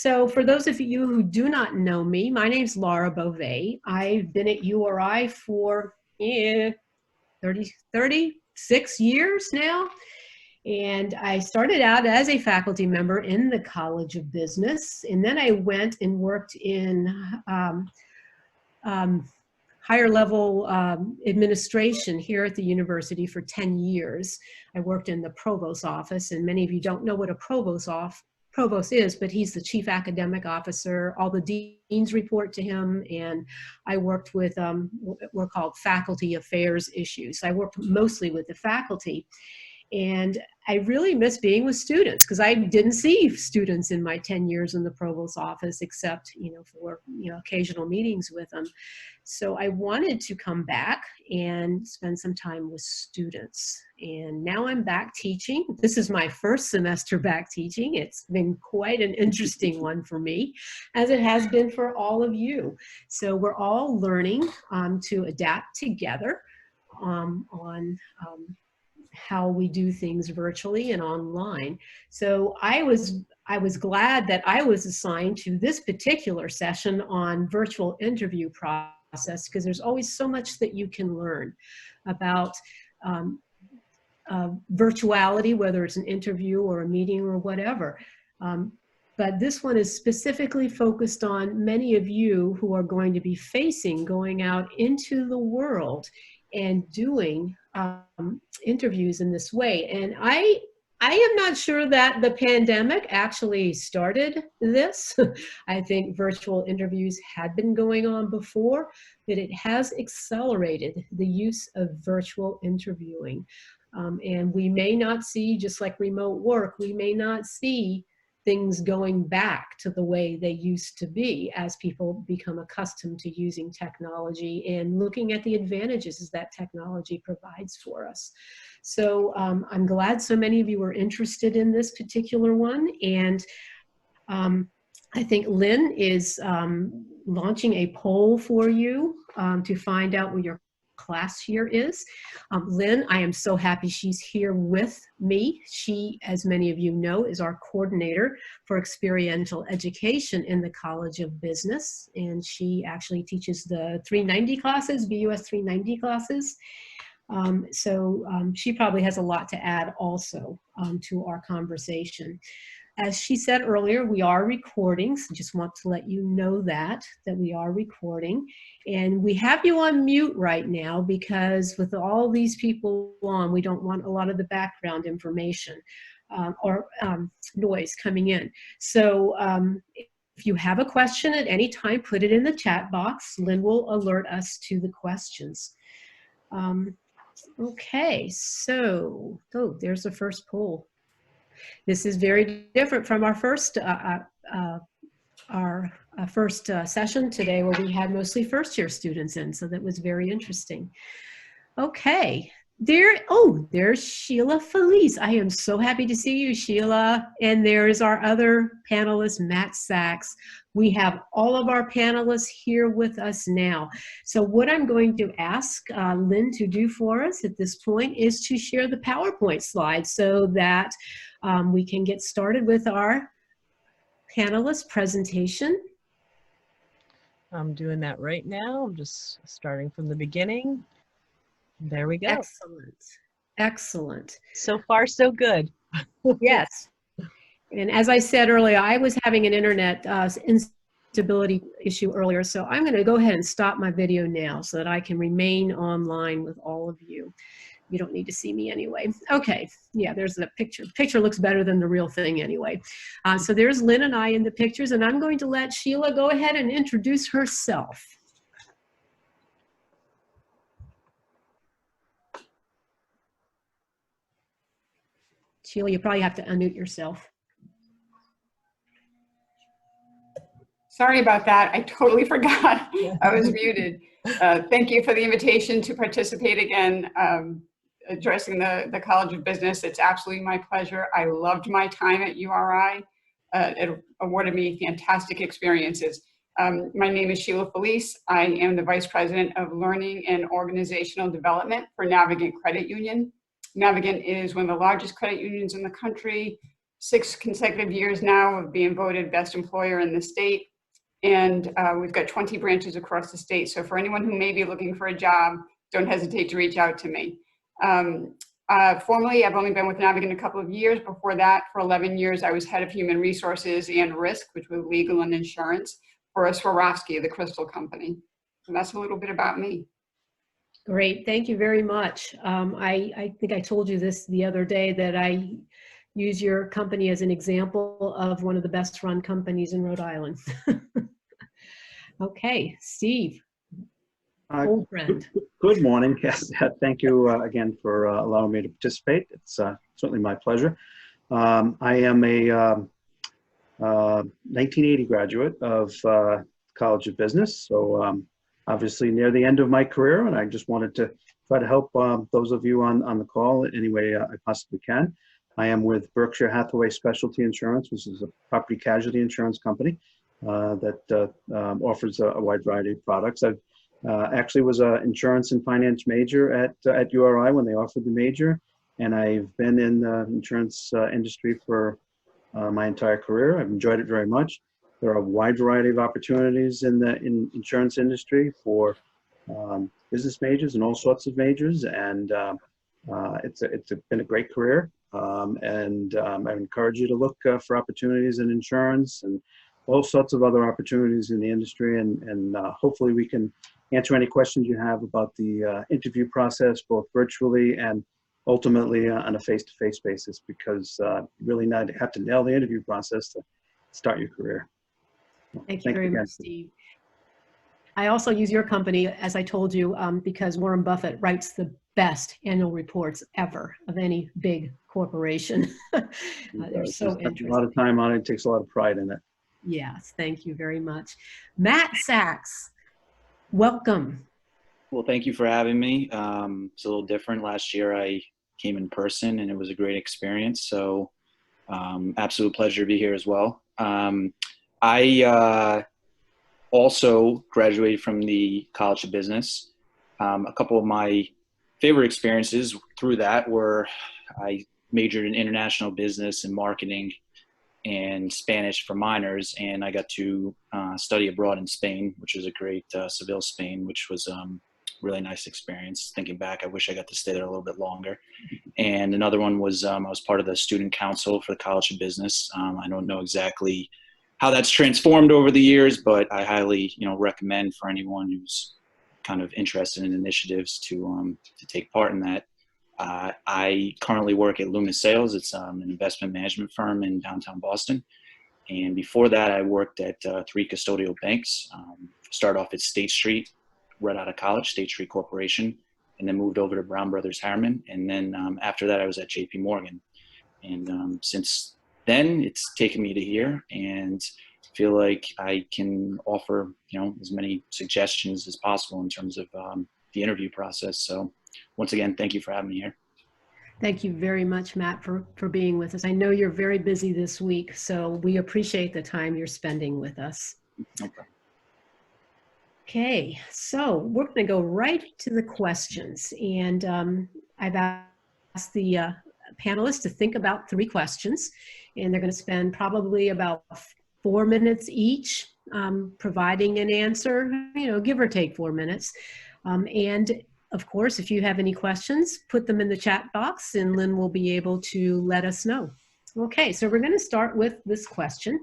So for those of you who do not know me, my name's Laura Beauvais. I've been at URI for 36 years now. And I started out as a faculty member in the College of Business. And then I went and worked in higher level administration here at the university for 10 years. I worked in the provost's office, and many of you don't know what a provost is, but he's the chief academic officer. All the deans report to him, and I worked with what were called faculty affairs issues. I worked mostly with the faculty. And I really miss being with students because I didn't see students in my 10 years in the provost's office except, for, occasional meetings with them. So I wanted to come back and spend some time with students. And now I'm back teaching. This is my first semester back teaching. It's been quite an interesting one for me, as it has been for all of you. So we're all learning to adapt together on how we do things virtually and online. So I was glad that I was assigned to this particular session on virtual interview process, because there's always so much that you can learn about virtuality, whether it's an interview or a meeting or whatever. But this one is specifically focused on many of you who are going to be going out into the world and doing interviews in this way. And I am not sure that the pandemic actually started this. I think virtual interviews had been going on before, but it has accelerated the use of virtual interviewing. And we may not see, just like remote work, we may not see things going back to the way they used to be as people become accustomed to using technology and looking at the advantages that technology provides for us. So I'm glad so many of you are interested in this particular one. And I think Lynn is launching a poll for you to find out what your class year is. Lynn, I am so happy she's here with me. She, as many of you know, is our coordinator for experiential education in the College of Business, and she actually teaches the 390 classes, BUS 390 classes. She probably has a lot to add also to our conversation. As she said earlier, we are recording, so just want to let you know that we are recording. And we have you on mute right now because with all these people on, we don't want a lot of the background information or noise coming in. So if you have a question at any time, put it in the chat box. Lynn will alert us to the questions. Okay, so, there's the first poll. This is very different from our first session today, where we had mostly first-year students in, so that was very interesting. Okay, there's Sheila Felice. I am so happy to see you, Sheila. And there's our other panelist, Matt Sachs. We have all of our panelists here with us now. So what I'm going to ask Lynn to do for us at this point is to share the PowerPoint slides so that we can get started with our panelist presentation. I'm doing that right now. I'm just starting from the beginning. There we go. Excellent. Excellent. So far, so good. Yes. And as I said earlier, I was having an internet instability issue earlier, so I'm going to go ahead and stop my video now so that I can remain online with all of you. You don't need to see me anyway. Okay, yeah, there's the picture. The picture looks better than the real thing anyway. So there's Lynn and I in the pictures, and I'm going to let Sheila go ahead and introduce herself. Sheila, you probably have to unmute yourself. Sorry about that. I totally forgot. I was muted. Thank you for the invitation to participate again, addressing the College of Business. It's absolutely my pleasure. I loved my time at URI. It awarded me fantastic experiences. My name is Sheila Felice. I am the Vice President of Learning and Organizational Development for Navigant Credit Union. Navigant is one of the largest credit unions in the country, 6 consecutive years now of being voted best employer in the state. And we've got 20 branches across the state. So for anyone who may be looking for a job, don't hesitate to reach out to me. Formerly, I've only been with Navigant a couple of years. Before that, for 11 years, I was head of human resources and risk, which was legal and insurance, for Swarovski, the crystal company. And that's a little bit about me. Great, thank you very much. I think I told you this the other day that I use your company as an example of one of the best run companies in Rhode Island. Okay, Steve, old friend. Good morning. Yes, thank you again for allowing me to participate. It's certainly my pleasure. I am a 1980 graduate of College of Business, so obviously near the end of my career, and I just wanted to try to help those of you on the call any way I possibly can. I am with Berkshire Hathaway Specialty Insurance, which is a property casualty insurance company that offers a wide variety of products. I actually was an insurance and finance major at URI when they offered the major, and I've been in the insurance industry for my entire career. I've enjoyed it very much. There are a wide variety of opportunities in the insurance industry for business majors and all sorts of majors, and it's been a great career. And I encourage you to look for opportunities in insurance and all sorts of other opportunities in the industry, and hopefully we can answer any questions you have about the interview process, both virtually and ultimately on a face-to-face basis, because you really have to nail the interview process to start your career. Thank you very much, Steve. I also use your company, as I told you, because Warren Buffett writes the best annual reports ever of any big corporation. They're so interesting. A lot of time on it, takes a lot of pride in it. Yes, thank you very much. Matt Sachs, welcome. Well, thank you for having me. It's a little different. Last year I came in person and it was a great experience. So absolute pleasure to be here as well. I also graduated from the College of Business. A couple of my favorite experiences through that were I majored in international business and marketing and Spanish for minors, and I got to study abroad in Spain, which was a great Seville, Spain, which was really nice experience. Thinking back, I wish I got to stay there a little bit longer. And another one was I was part of the student council for the College of Business. I don't know exactly how that's transformed over the years, but I highly recommend for anyone who's kind of interested in initiatives to take part in that. I currently work at Loomis Sales. It's an investment management firm in downtown Boston. And before that, I worked at 3 custodial banks. Started off at State Street, right out of college, State Street Corporation, and then moved over to Brown Brothers Harriman. And then after that, I was at JP Morgan. And since then, it's taken me to here, and feel like I can offer as many suggestions as possible in terms of the interview process. So once again, thank you for having me here. Thank you very much, Matt, for being with us. I know you're very busy this week, so we appreciate the time you're spending with us. Okay. Okay, so we're going to go right to the questions. And I've asked the panelists to think about 3 questions, and they're going to spend probably about 4 minutes each providing an answer, give or take 4 minutes. And of course, if you have any questions, put them in the chat box and Lynn will be able to let us know. Okay, so we're going to start with this question.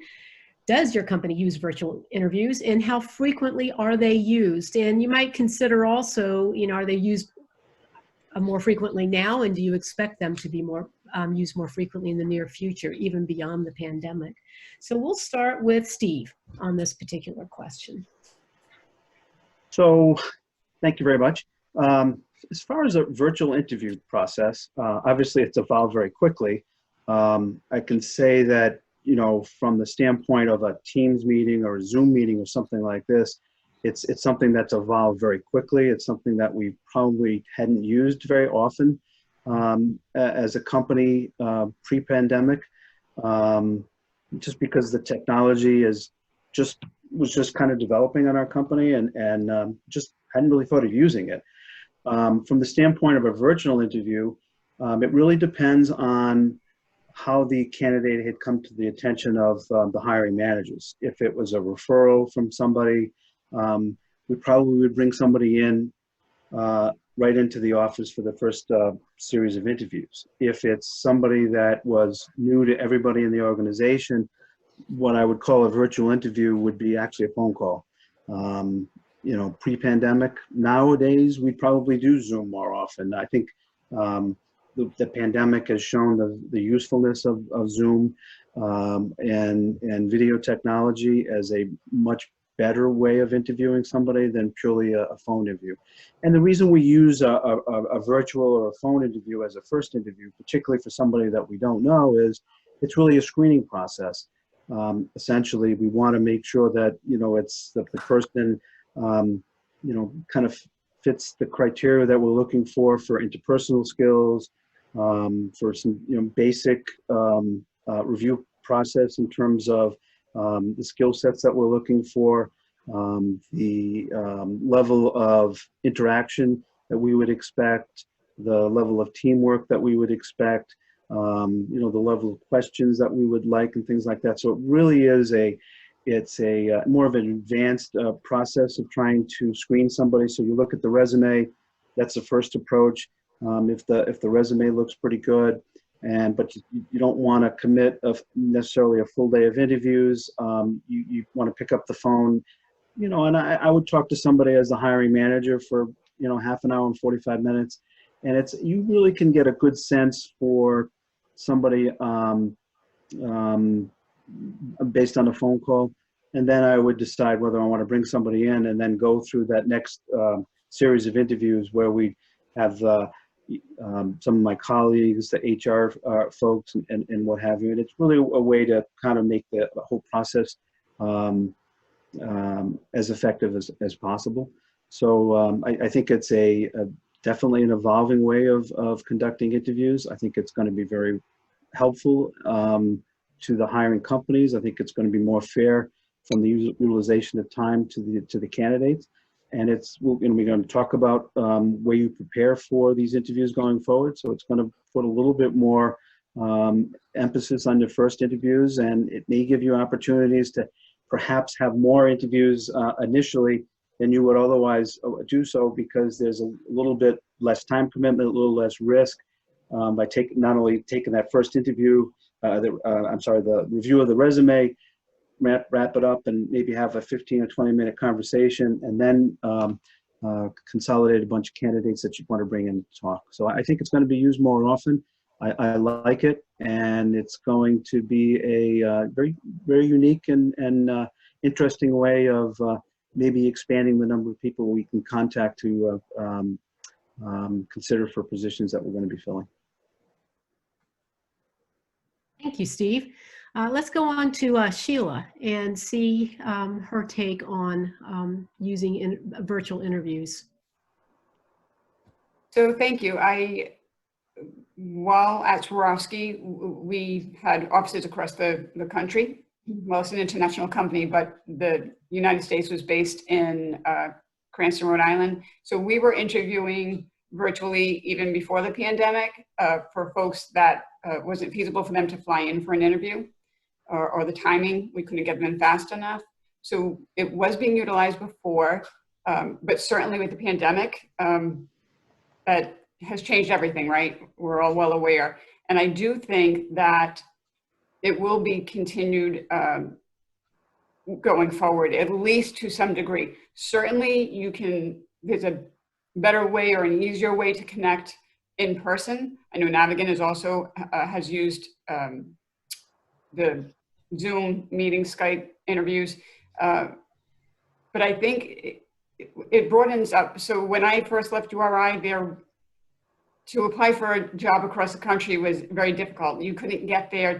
Does your company use virtual interviews, and how frequently are they used? And you might consider also, are they used more frequently now, and do you expect them to be used more frequently in the near future, even beyond the pandemic? So we'll start with Steve on this particular question. So thank you very much. As far as a virtual interview process, obviously it's evolved very quickly. I can say that, from the standpoint of a Teams meeting or a Zoom meeting or something like this, it's something that's evolved very quickly. It's something that we probably hadn't used very often as a company pre-pandemic, just because the technology was just kind of developing on our company and just hadn't really thought of using it. From the standpoint of a virtual interview, it really depends on how the candidate had come to the attention of the hiring managers. If it was a referral from somebody, we probably would bring somebody in right into the office for the first series of interviews. If it's somebody that was new to everybody in the organization, what I would call a virtual interview would be actually a phone call. You know, pre-pandemic, nowadays we'd probably do Zoom more often. I think the pandemic has shown the usefulness of Zoom and video technology as a much better way of interviewing somebody than purely a phone interview. And the reason we use a virtual or a phone interview as a first interview, particularly for somebody that we don't know, is it's really a screening process. Essentially, we want to make sure that, you know, it's the person, you know, kind of fits the criteria that we're looking for interpersonal skills, for some, you know, basic review process in terms of the skill sets that we're looking for, the level of interaction that we would expect, the level of teamwork that we would expect, you know, the level of questions that we would like and things like that. So it really is it's more of an advanced process of trying to screen somebody. So you look at the resume, that's the first approach. If the resume looks pretty good, but you don't want to commit necessarily a full day of interviews, you want to pick up the phone, you know, and I would talk to somebody as the hiring manager for, you know, half an hour and 45 minutes. And you really can get a good sense for somebody based on a phone call. And then I would decide whether I want to bring somebody in and then go through that next series of interviews where we have some of my colleagues, the HR folks, and what have you. And it's really a way to kind of make the whole process as effective as possible. So I think it's definitely an evolving way of conducting interviews. I think it's going to be very helpful to the hiring companies. I think it's going to be more fair from the utilization of time to the candidates. And we're going to talk about where you prepare for these interviews going forward. So it's going to put a little bit more emphasis on your first interviews, and it may give you opportunities to perhaps have more interviews initially than you would otherwise do so, because there's a little bit less time commitment, a little less risk by not only taking that first interview, the review of the resume, wrap it up and maybe have a 15 or 20-minute conversation, and then consolidate a bunch of candidates that you want to bring in to talk. So I think it's going to be used more often. I like it, and it's going to be a very, very unique and interesting way of maybe expanding the number of people we can contact to consider for positions that we're going to be filling. Thank you, Steve. Let's go on to Sheila and see her take on using virtual interviews. So thank you. While at Swarovski, we had offices across the country. Well, it's an international company, but the United States was based in Cranston, Rhode Island. So we were interviewing virtually even before the pandemic for folks that wasn't feasible for them to fly in for an interview, or the timing, we couldn't get them in fast enough. So it was being utilized before, but certainly with the pandemic, that has changed everything, right? We're all well aware. And I do think that it will be continued going forward, at least to some degree. Certainly there's a better way or an easier way to connect in person. I know Navigant has used the Zoom meeting, Skype interviews, but I think it broadens up. So when I first left URI, to apply for a job across the country was very difficult. You couldn't get there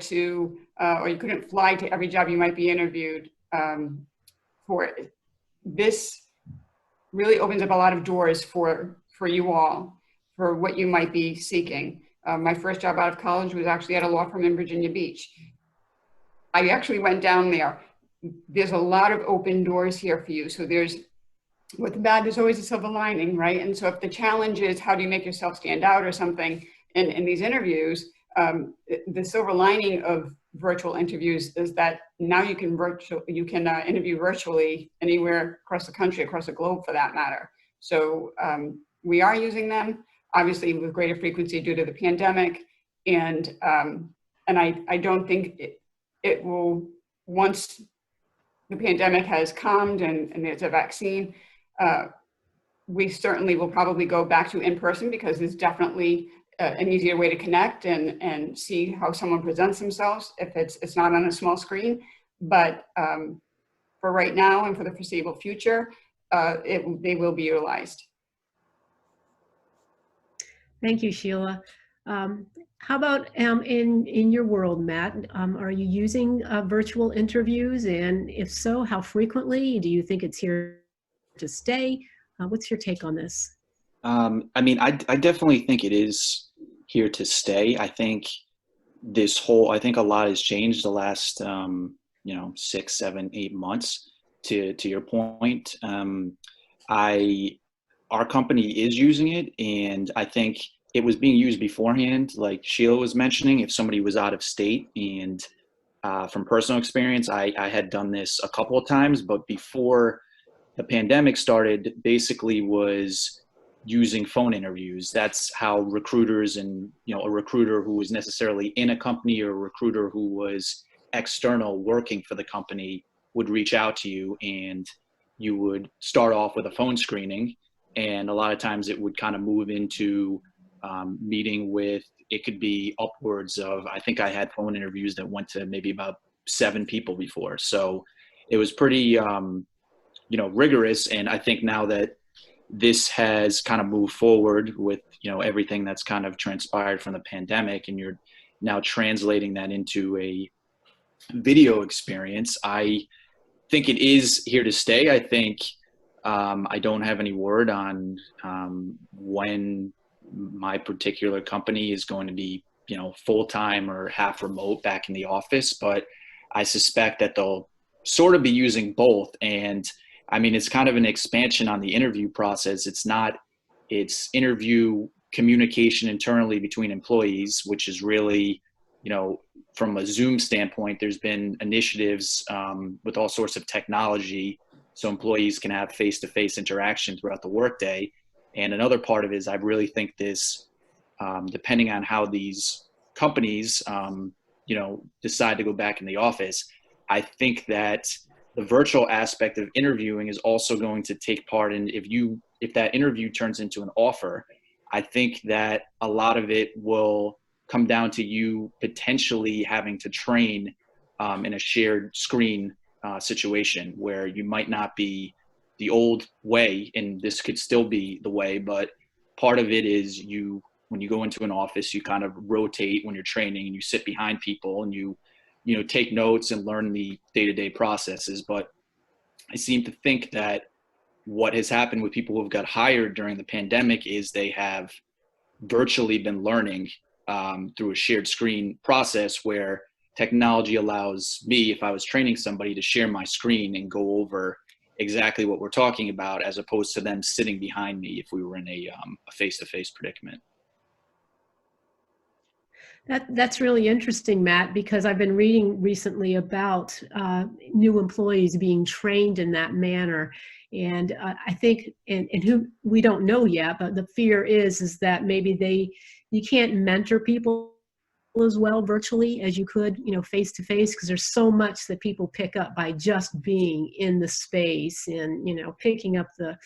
or you couldn't fly to every job you might be interviewed for. This really opens up a lot of doors for you all, for what you might be seeking. My first job out of college was actually at a law firm in Virginia Beach. I actually went down there. There's a lot of open doors here for you. So with the bad, there's always a silver lining, right? And so if the challenge is how do you make yourself stand out or something in these interviews, the silver lining of virtual interviews is that now you can interview virtually anywhere across the country, across the globe for that matter. So we are using them, obviously with greater frequency due to the pandemic. And I don't think it will, once the pandemic has calmed and there's a vaccine, we certainly will probably go back to in-person, because there's definitely an easier way to connect and see how someone presents themselves if it's not on a small screen. But for right now and for the foreseeable future, they will be utilized. Thank you, Sheila. How about in your world, Matt? Are you using virtual interviews? And if so, how frequently? Do you think it's here to stay? What's your take on this? I mean, I definitely think it is here to stay. I think I think a lot has changed the last, 6, 7, 8 months. To your point, our company is using it, and I think it was being used beforehand. Like Sheila was mentioning, if somebody was out of state, and from personal experience, I had done this a couple of times, but before the pandemic started, basically was using phone interviews. That's how recruiters and, a recruiter who was necessarily in a company or a recruiter who was external working for the company would reach out to you, and you would start off with a phone screening. And a lot of times it would kind of move into meeting with, it could be upwards of, I think I had phone interviews that went to maybe about 7 people before. So it was pretty, rigorous. And I think now that this has kind of moved forward with, everything that's kind of transpired from the pandemic, and you're now translating that into a video experience, I think it is here to stay. I think I don't have any word on when my particular company is going to be, full-time or half remote back in the office, but I suspect that they'll sort of be using both. And I mean, it's kind of an expansion on the interview process. It's interview communication internally between employees, which is really, from a Zoom standpoint, there's been initiatives with all sorts of technology so employees can have face-to-face interaction throughout the workday. And another part of it is I really think this, depending on how these companies, decide to go back in the office, I think that the virtual aspect of interviewing is also going to take part in, if that interview turns into an offer, I think that a lot of it will come down to you potentially having to train in a shared screen situation where you might not be the old way, and this could still be the way, but part of it is when you go into an office, you kind of rotate when you're training, and you sit behind people, and you take notes and learn the day-to-day processes. But I seem to think that what has happened with people who have got hired during the pandemic is they have virtually been learning through a shared screen process, where technology allows me, if I was training somebody, to share my screen and go over exactly what we're talking about, as opposed to them sitting behind me if we were in a face-to-face predicament. That's really interesting, Matt, because I've been reading recently about new employees being trained in that manner. And I think, and who we don't know yet, but the fear is that maybe you can't mentor people as well virtually as you could, face to face, because there's so much that people pick up by just being in the space and, picking up the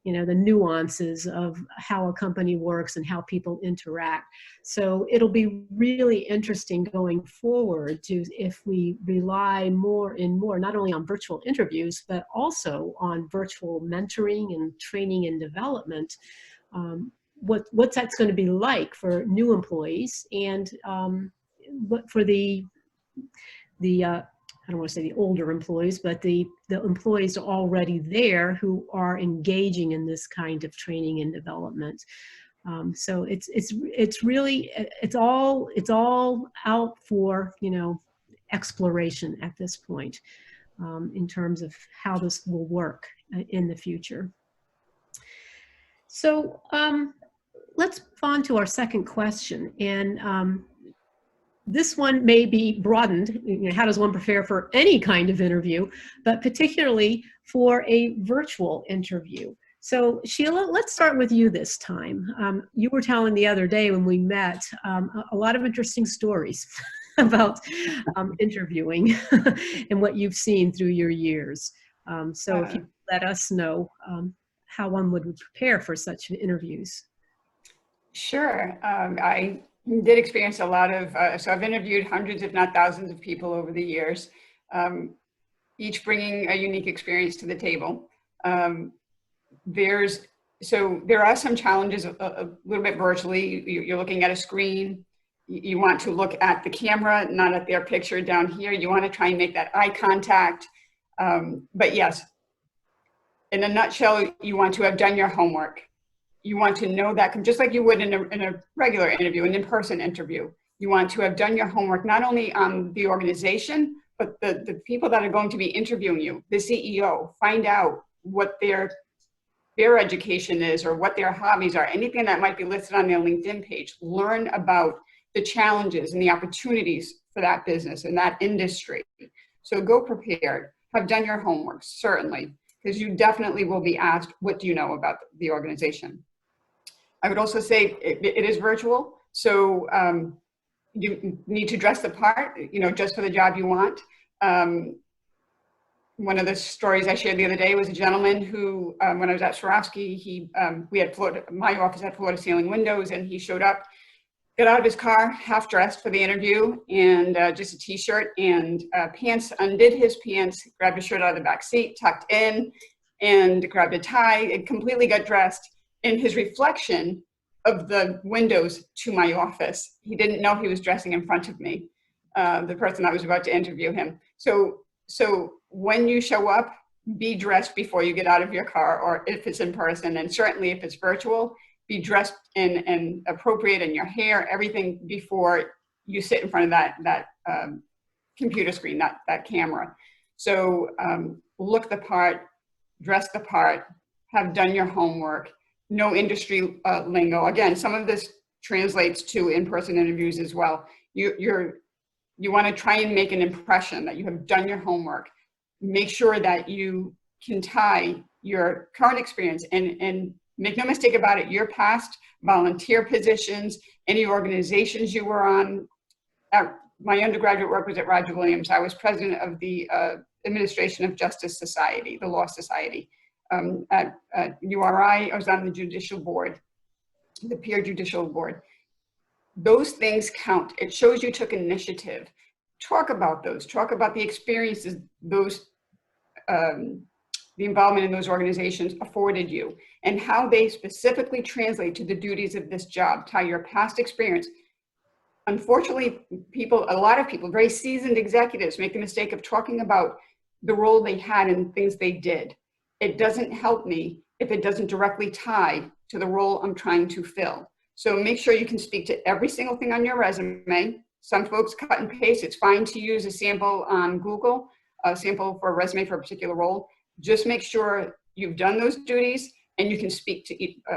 nuances of how a company works and how people interact. So it'll be really interesting going forward if we rely more and more, not only on virtual interviews, but also on virtual mentoring and training and development. What's that's going to be like for new employees, and what for the I don't want to say the older employees, but the employees already there who are engaging in this kind of training and development. So it's really, it's all out for, exploration at this point, in terms of how this will work in the future. So let's move on to our second question. And this one may be broadened. You know, how does one prepare for any kind of interview, but particularly for a virtual interview? So Sheila, let's start with you this time. You were telling the other day when we met a lot of interesting stories about interviewing and what you've seen through your years. So if you let us know how one would prepare for such interviews. Sure. I did experience a lot of, so I've interviewed hundreds, if not thousands of people over the years, each bringing a unique experience to the table. There are some challenges a little bit virtually. You're looking at a screen. You want to look at the camera, not at their picture down here. You want to try and make that eye contact. But yes, in a nutshell, you want to have done your homework. You want to know that, just like you would in a regular interview, an in-person interview. You want to have done your homework, not only on the organization, but the people that are going to be interviewing you, the CEO. Find out what their education is or what their hobbies are, anything that might be listed on their LinkedIn page. Learn about the challenges and the opportunities for that business and that industry. So go prepared, have done your homework, certainly, because you definitely will be asked, what do you know about the organization? I would also say it is virtual, so you need to dress the part, just for the job you want. One of the stories I shared the other day was a gentleman who, when I was at Swarovski, my office had floor to ceiling windows, and he showed up, got out of his car, half dressed for the interview, and just a t-shirt and pants, undid his pants, grabbed his shirt out of the back seat, tucked in, and grabbed a tie, and completely got dressed in his reflection of the windows to my office. He didn't know he was dressing in front of me, the person that was about to interview him. So when you show up, be dressed before you get out of your car, or if it's in person, and certainly if it's virtual, be dressed and appropriate in your hair, everything before you sit in front of that computer screen, that camera. So look the part, dress the part, have done your homework, know industry lingo. Again, some of this translates to in-person interviews as well. You want to try and make an impression that you have done your homework. Make sure that you can tie your current experience and make no mistake about it, your past volunteer positions, any organizations you were on. My undergraduate work was at Roger Williams. I was president of the Administration of Justice Society, the Law Society. At URI, I was on the judicial board, the peer judicial board. Those things count. It shows you took initiative. Talk about those. Talk about the experiences the involvement in those organizations afforded you, and how they specifically translate to the duties of this job. Tie your past experience. Unfortunately, a lot of people, very seasoned executives, make the mistake of talking about the role they had and things they did. It doesn't help me if it doesn't directly tie to the role I'm trying to fill. So make sure you can speak to every single thing on your resume. Some folks cut and paste. It's fine to use a sample on Google, a sample for a resume for a particular role. Just make sure you've done those duties and you can speak to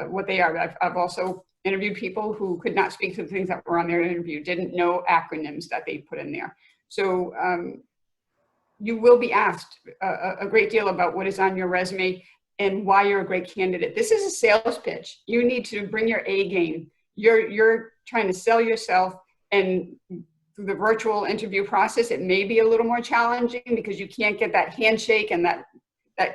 what they are. I've also interviewed people who could not speak to the things that were on their interview, didn't know acronyms that they put in there. So you will be asked a great deal about what is on your resume and why you're a great candidate. This is a sales pitch. You need to bring your A game. You're trying to sell yourself, and through the virtual interview process, it may be a little more challenging because you can't get that handshake and that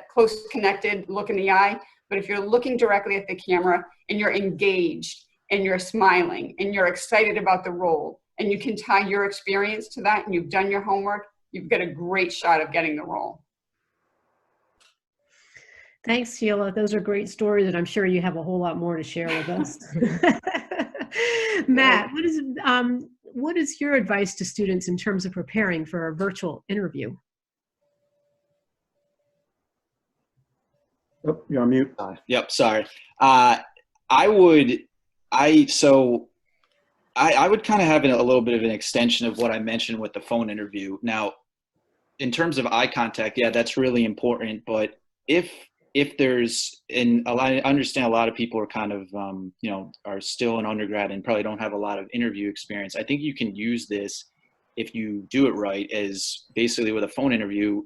close connected look in the eye. But if you're looking directly at the camera and you're engaged and you're smiling and you're excited about the role, and you can tie your experience to that and you've done your homework, you've got a great shot of getting the role. Thanks, Sheila. Those are great stories, and I'm sure you have a whole lot more to share with us. Matt, what is your advice to students in terms of preparing for a virtual interview? Oh, you're on mute. Yep, sorry. I would kind of have a little bit of an extension of what I mentioned with the phone interview. Now, in terms of eye contact, yeah, that's really important. But if if there's, and I understand a lot of people are kind of, you know, are still in undergrad and probably don't have a lot of interview experience. I think you can use this, if you do it right, as basically with a phone interview.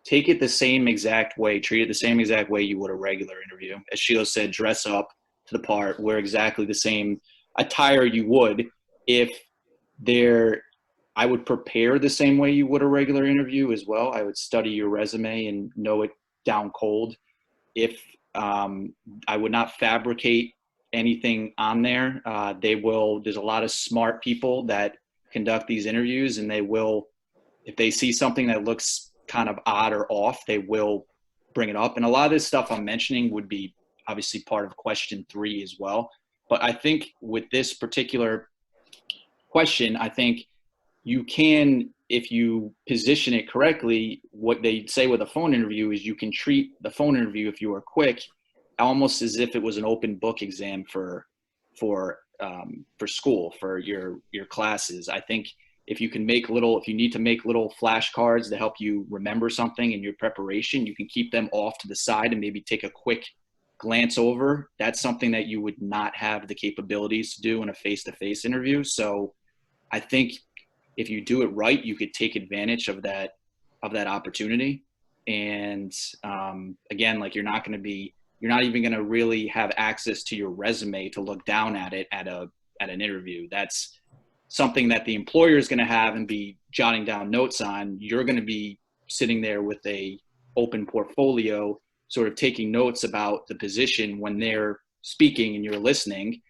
Take it the same exact way, treat it the same exact way you would a regular interview. As Sheila said, dress up to the part, wear exactly the same attire you would. If there, I would prepare the same way you would a regular interview as well. I would study your resume and know it down cold. If I would not fabricate anything on there. There's a lot of smart people that conduct these interviews, and they will, if they see something that looks kind of odd or off, they will bring it up. And a lot of this stuff I'm mentioning would be obviously part of question 3 as well. But I think with this particular question, I think you can, if you position it correctly, what they say with a phone interview is you can treat the phone interview, if you are quick, almost as if it was an open book exam for school, for your classes. I think if you need to make little flashcards to help you remember something in your preparation, you can keep them off to the side and maybe take a quick glance over. That's something that you would not have the capabilities to do in a face-to-face interview. So I think if you do it right, you could take advantage of that opportunity. And again, like you're not even going to really have access to your resume to look down at it at an interview. That's something that the employer is going to have and be jotting down notes on. You're going to be sitting there with a open portfolio, sort of taking notes about the position when they're speaking and you're listening.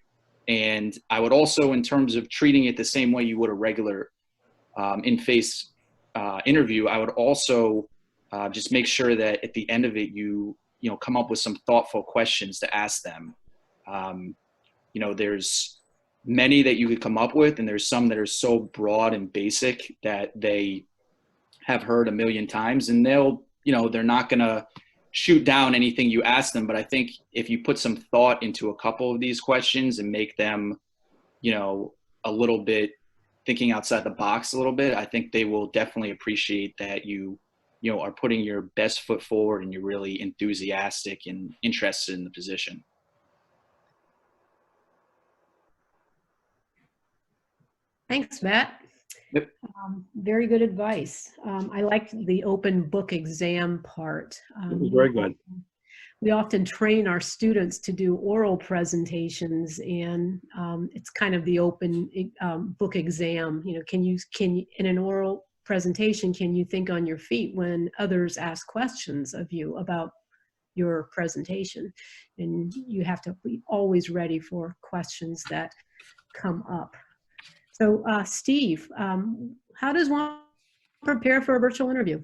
And I would also, in terms of treating it the same way you would a regular in-face interview, I would also just make sure that at the end of it, you come up with some thoughtful questions to ask them. There's many that you could come up with, and there's some that are so broad and basic that they have heard a million times, and they're not going to shoot down anything you ask them. But I think if you put some thought into a couple of these questions and make them, a little bit thinking outside the box a little bit, I think they will definitely appreciate that you are putting your best foot forward and you're really enthusiastic and interested in the position. Thanks, Matt. Yep. Very good advice. I liked the open book exam part. It was very good. We often train our students to do oral presentations, and it's kind of the open book exam. Can you in an oral presentation, can you think on your feet when others ask questions of you about your presentation? And you have to be always ready for questions that come up. So Steve, how does one prepare for a virtual interview?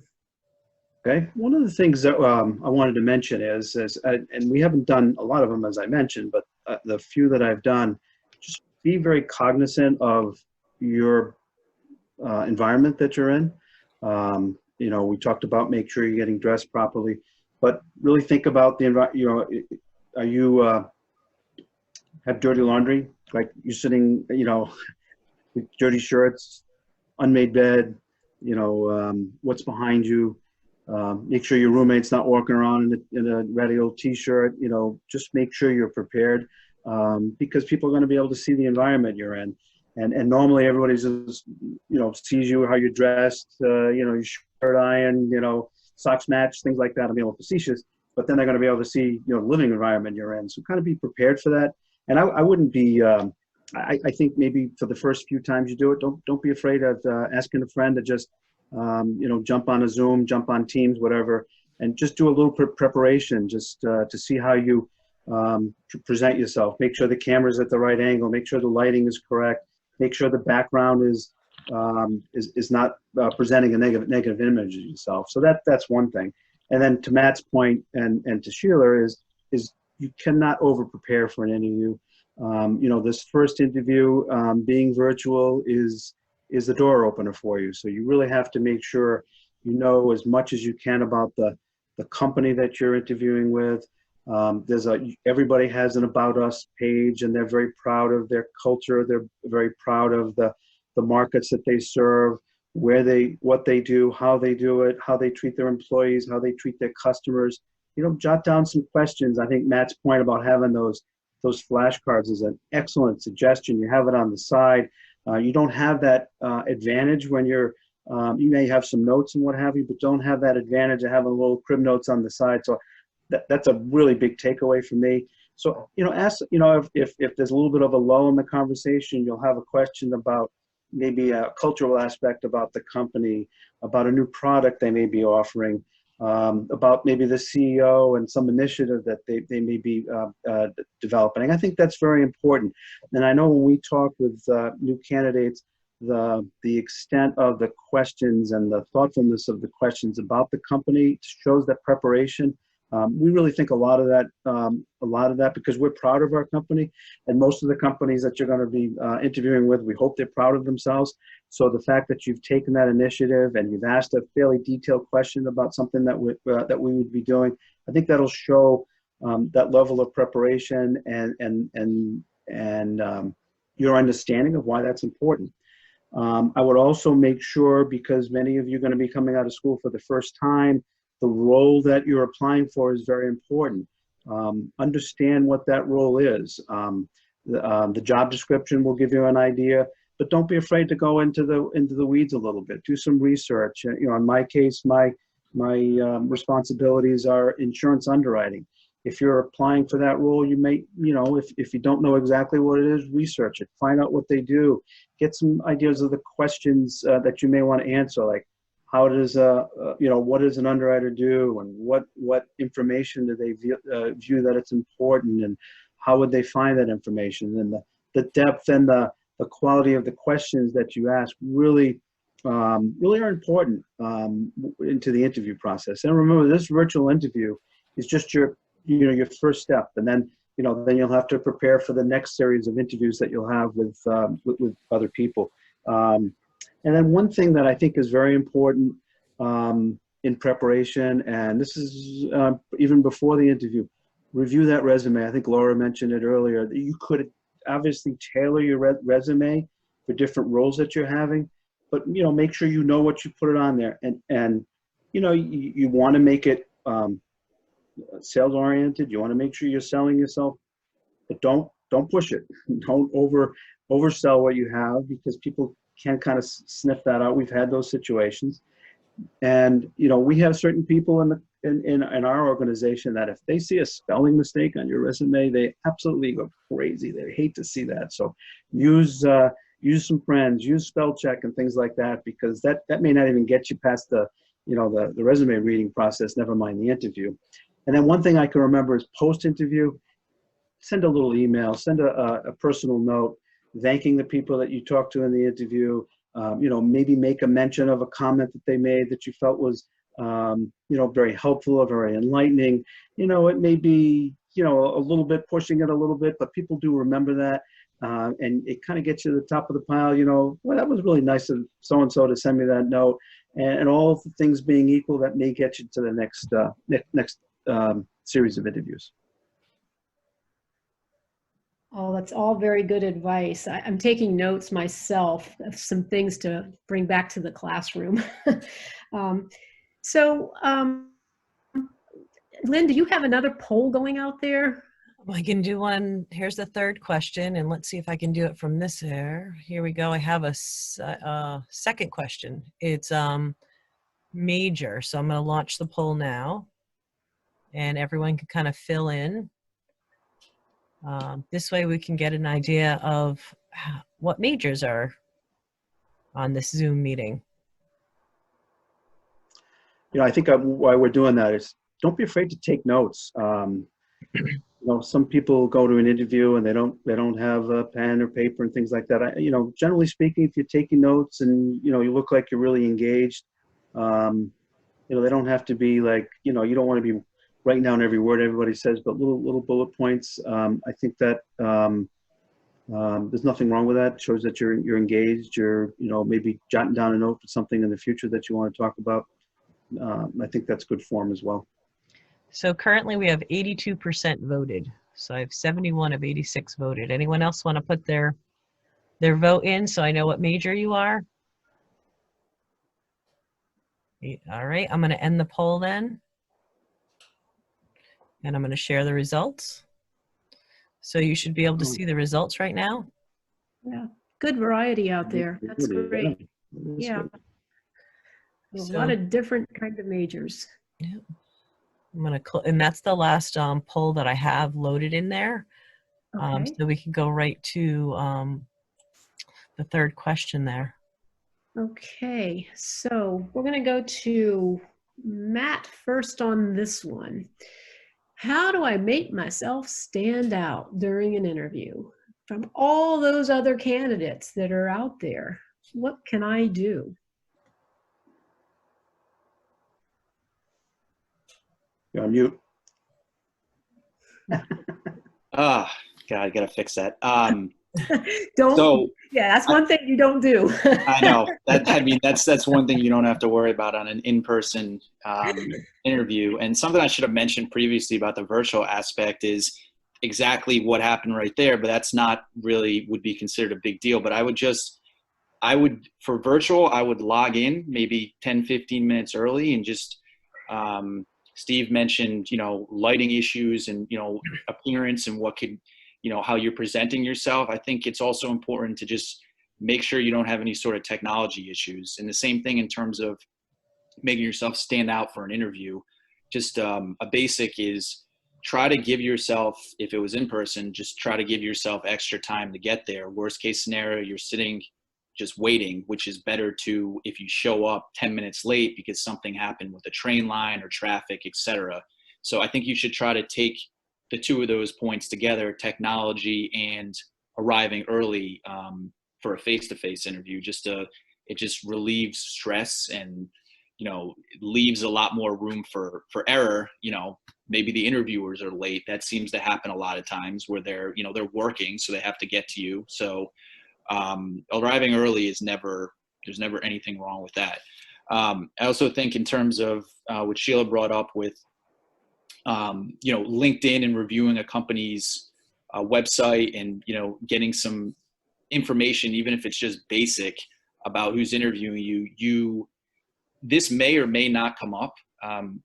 Okay, one of the things that I wanted to mention is and we haven't done a lot of them, as I mentioned, but the few that I've done, just be very cognizant of your environment that you're in. We talked about make sure you're getting dressed properly, but really think about the environment. Are you have dirty laundry? Like you're sitting, with dirty shirts, unmade bed, what's behind you. Make sure your roommate's not walking around in a ratty old t-shirt, just make sure you're prepared, because people are going to be able to see the environment you're in. And normally everybody's just, sees you, how you're dressed, your shirt iron, socks match, things like that. I'm being facetious, but then they're going to be able to see, the living environment you're in. So kind of be prepared for that. And I wouldn't be, I think maybe for the first few times you do it, don't be afraid of asking a friend to just, jump on a Zoom, jump on Teams, whatever, and just do a little preparation just to see how you present yourself. Make sure the camera's at the right angle. Make sure the lighting is correct. Make sure the background is not presenting a negative image of yourself. So that's one thing. And then to Matt's point and to Sheila is you cannot over prepare for an interview. This first interview being virtual is the door opener for you. So you really have to make sure you know as much as you can about the company that you're interviewing with. Everybody has an About Us page, and they're very proud of their culture. They're very proud of the markets that they serve, what they do, how they do it, how they treat their employees, how they treat their customers. jot down some questions. I think Matt's point about having those flashcards is an excellent suggestion. You have it on the side. You don't have that advantage when you may have some notes and what have you, but don't have that advantage of having little crib notes on the side. So that's a really big takeaway for me. So, ask, if there's a little bit of a lull in the conversation, you'll have a question about maybe a cultural aspect about the company, about a new product they may be offering, about maybe the CEO and some initiative that they may be developing. I think that's very important. And I know when we talk with new candidates, the extent of the questions and the thoughtfulness of the questions about the company shows that preparation. We really think a lot of that because we're proud of our company, and most of the companies that you're going to be interviewing with, we hope they're proud of themselves. So the fact that you've taken that initiative and you've asked a fairly detailed question about something that we would be doing, I think that'll show that level of preparation and your understanding of why that's important. I would also make sure, because many of you are going to be coming out of school for the first time, the role that you're applying for is very important. Understand what that role is. The job description will give you an idea, but don't be afraid to go into the weeds a little bit. Do some research. In my case, my responsibilities are insurance underwriting. If you're applying for that role, you may, if you don't know exactly what it is, research it. Find out what they do. Get some ideas of the questions that you may want to answer, like how does what does an underwriter do, and what information do they view that it's important, and how would they find that information, and the depth and the quality of the questions that you ask really are important into the interview process. And remember, this virtual interview is just your first step, and then you'll have to prepare for the next series of interviews that you'll have with other people. And then one thing that I think is very important in preparation, and this is even before the interview, review that resume. I think Laura mentioned it earlier, that you could obviously tailor your resume for different roles that you're having, but make sure you know what you put it on there, and you want to make it sales oriented. You want to make sure you're selling yourself, but don't push it. Don't oversell what you have, because people can kind of sniff that out. We've had those situations, and we have certain people in our organization that if they see a spelling mistake on your resume, they absolutely go crazy. They hate to see that. So use some friends, use spell check and things like that, because that may not even get you past the resume reading process, never mind the interview. And then one thing I can remember is post-interview, send a little email, send a personal note, thanking the people that you talked to in the interview. Maybe make a mention of a comment that they made that you felt was, very helpful or very enlightening. It may be, a little bit pushing it a little bit, but people do remember that. And it kind of gets you to the top of the pile. Well, that was really nice of so-and-so to send me that note. And all the things being equal, that may get you to the next series of interviews. Oh, that's all very good advice. I'm taking notes myself of some things to bring back to the classroom. Lynn, do you have another poll going out there? I can do one. Here's the third question, and let's see if I can do it from this here. Here we go. I have a second question. It's major. So I'm going to launch the poll now, and everyone can kind of fill in. This way we can get an idea of what majors are on this Zoom meeting. I think why we're doing that is don't be afraid to take notes. Some people go to an interview and they don't have a pen or paper and things like that. Generally speaking, if you're taking notes and you look like you're really engaged, they don't have to be like, you don't want to be writing down every word everybody says, but little bullet points. I think that there's nothing wrong with that. It shows that you're engaged. You're maybe jotting down a note for something in the future that you want to talk about. I think that's good form as well. So currently we have 82% voted. So I have 71 of 86 voted. Anyone else want to put their vote in so I know what major you are? All right, I'm going to end the poll then. And I'm going to share the results. So you should be able to see the results right now. Yeah, good variety out there. That's great. Yeah, a lot of different kind of majors. Yeah. I'm going to, and that's the last poll that I have loaded in there. Okay. So we can go right to the third question there. Okay, so we're going to go to Matt first on this one. How do I make myself stand out during an interview? From all those other candidates that are out there, what can I do? You're on mute. God, I gotta fix that. Don't. So Yeah, that's one thing you don't do. I know that. I mean, that's one thing you don't have to worry about on an in-person interview. And something I should have mentioned previously about the virtual aspect is exactly what happened right there. But that's not really would be considered a big deal. But I would for virtual, I would log in maybe 10, 15 minutes early and just. Steve mentioned, lighting issues and, appearance and what could, how you're presenting yourself. I think it's also important to just make sure you don't have any sort of technology issues. And the same thing in terms of making yourself stand out for an interview. Just a basic is try to give yourself, if it was in person, just try to give yourself extra time to get there. Worst case scenario, you're sitting just waiting, which is better to if you show up 10 minutes late because something happened with a train line or traffic, etc. So I think you should try to take the two of those points together, technology and arriving early for a face-to-face interview. It just relieves stress and it leaves a lot more room for error. Maybe the interviewers are late. That seems to happen a lot of times where they're working, so they have to get to you. So arriving early is there's never anything wrong with that. I also think in terms of what Sheila brought up with, LinkedIn and reviewing a company's website and, getting some information, even if it's just basic about who's interviewing you, this may or may not come up.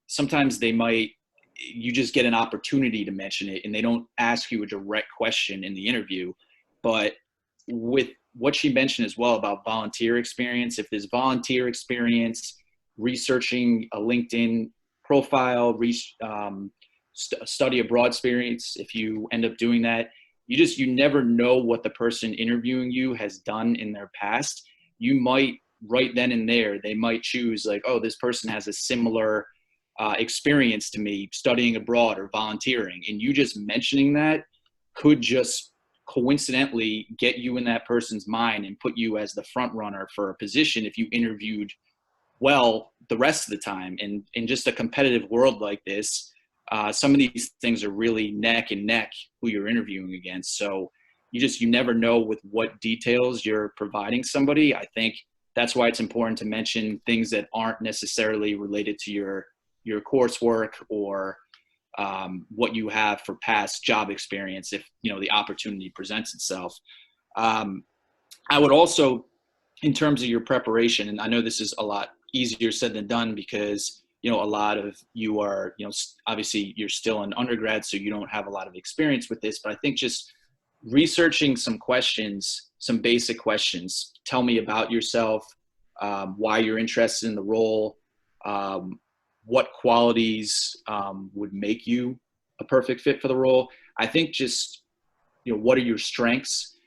Sometimes you just get an opportunity to mention it and they don't ask you a direct question in the interview, but with what she mentioned as well about volunteer experience, if there's volunteer experience, researching a LinkedIn profile, study abroad experience, if you end up doing that, you never know what the person interviewing you has done in their past. You might right then and there, they might choose like, oh, this person has a similar experience to me studying abroad or volunteering. And you just mentioning that could just coincidentally get you in that person's mind and put you as the front runner for a position if you interviewed well the rest of the time. And in just a competitive world like this, some of these things are really neck and neck who you're interviewing against. So you never know with what details you're providing somebody. I think that's why it's important to mention things that aren't necessarily related to your coursework or what you have for past job experience if the opportunity presents itself. I would also, in terms of your preparation, and I know this is a lot easier said than done because a lot of you are obviously you're still an undergrad, so you don't have a lot of experience with this, but I think just researching some questions, some basic questions. Tell me about yourself, why you're interested in the role, what qualities would make you a perfect fit for the role. I think just, what are your strengths?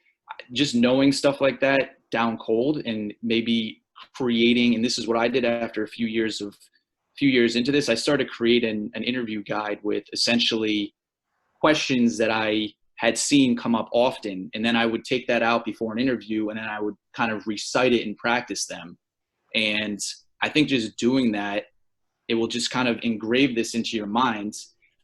Just knowing stuff like that down cold and maybe creating, and this is what I did after a few years into this, I started creating an interview guide with essentially questions that I had seen come up often. And then I would take that out before an interview and then I would kind of recite it and practice them. And I think just doing that, it will just kind of engrave this into your mind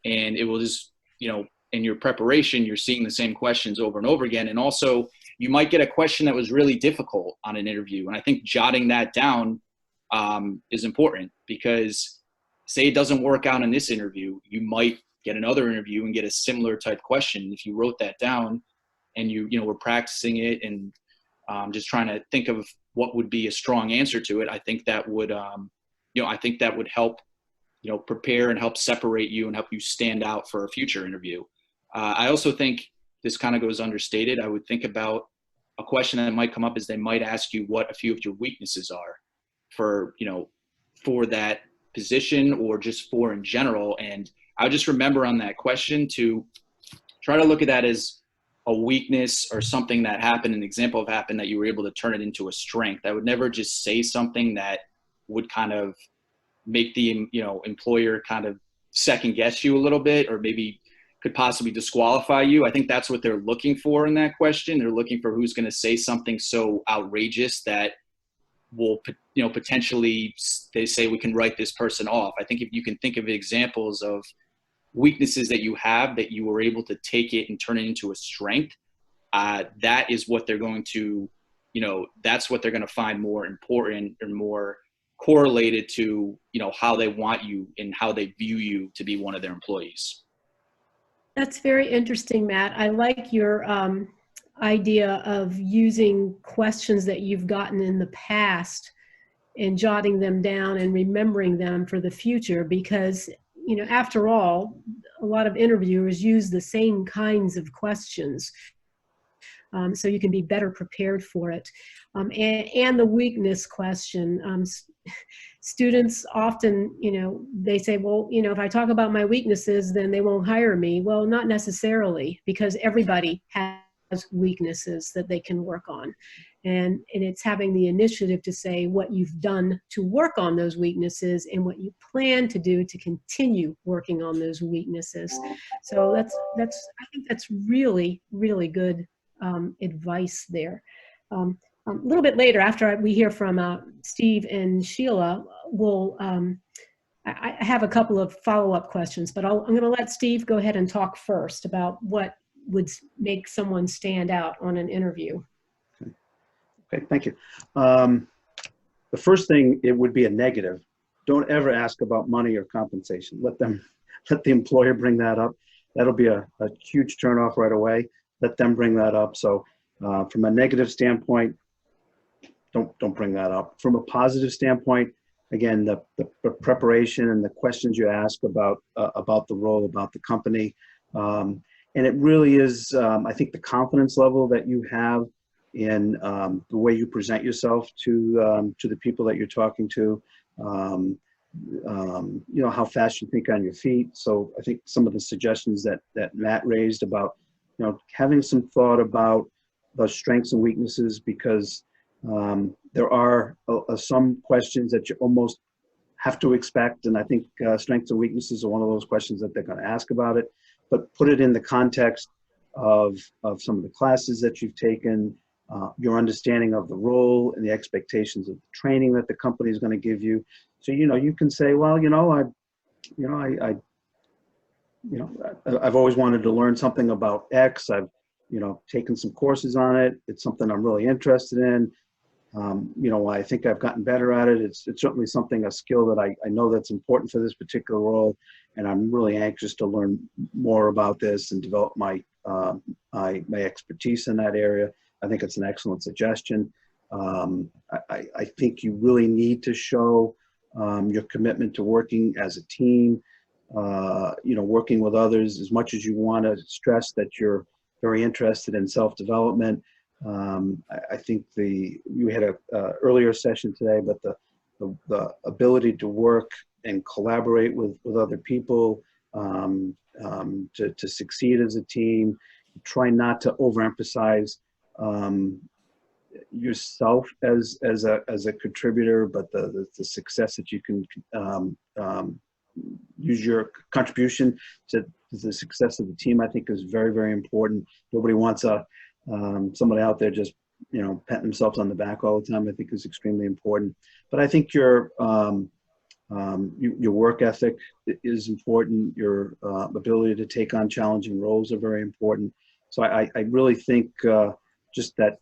and it will just, in your preparation, you're seeing the same questions over and over again. And also you might get a question that was really difficult on an interview. And I think jotting that down is important because say it doesn't work out in this interview, you might get another interview and get a similar type question. If you wrote that down and you were practicing it and just trying to think of what would be a strong answer to it, I think that would, I think that would help, prepare and help separate you and help you stand out for a future interview. I also think this kind of goes understated. I would think about a question that might come up is they might ask you what a few of your weaknesses are for, for that position or just for in general. And I just remember on that question to try to look at that as a weakness or something that happened, an example of happened that you were able to turn it into a strength. I would never just say something that would kind of make the, employer kind of second guess you a little bit, or maybe could possibly disqualify you. I think that's what they're looking for in that question. They're looking for who's going to say something so outrageous that will, potentially they say we can write this person off. I think if you can think of examples of weaknesses that you have that you were able to take it and turn it into a strength, that is what they're going to, that's what they're going to find more important or more correlated to, how they want you and how they view you to be one of their employees. That's very interesting, Matt. I like your idea of using questions that you've gotten in the past and jotting them down and remembering them for the future, because, after all, a lot of interviewers use the same kinds of questions. So you can be better prepared for it. And the weakness question. Students often, they say, well, if I talk about my weaknesses, then they won't hire me. Well, not necessarily, because everybody has weaknesses that they can work on. And it's having the initiative to say what you've done to work on those weaknesses and what you plan to do to continue working on those weaknesses. So I think that's really, really good advice there. A little bit later, after we hear from Steve and Sheila, I have a couple of follow-up questions, but I'm going to let Steve go ahead and talk first about what would make someone stand out on an interview. Okay, thank you. The first thing, it would be a negative. Don't ever ask about money or compensation. Let the employer bring that up. That'll be a huge turnoff right away. Let them bring that up. So from a negative standpoint, don't bring that up. From a positive standpoint, again, the preparation and the questions you ask about the role, about the company, and it really is, I think, the confidence level that you have in the way you present yourself to the people that you're talking to. How fast you think on your feet. So I think some of the suggestions that Matt raised about, having some thought about those strengths and weaknesses, because there are some questions that you almost have to expect. And I think strengths and weaknesses are one of those questions that they're going to ask about it, but put it in the context of some of the classes that you've taken, your understanding of the role and the expectations of the training that the company is going to give you. So, you can say, well, I've always wanted to learn something about X. I've, taken some courses on it. It's something I'm really interested in. I think I've gotten better at it. It's certainly a skill that I know that's important for this particular role. And I'm really anxious to learn more about this and develop my expertise in that area. I think it's an excellent suggestion. I think you really need to show your commitment to working as a team, working with others, as much as you want to stress that you're very interested in self-development. I think we had a earlier session today, but the ability to work and collaborate with other people, to succeed as a team, try not to overemphasize yourself as a contributor, but the success that you can use your contribution to the success of the team, I think is very, very important. Nobody wants somebody out there just, patting themselves on the back all the time. I think is extremely important. But I think your work ethic is important. Your ability to take on challenging roles are very important. So I really think just that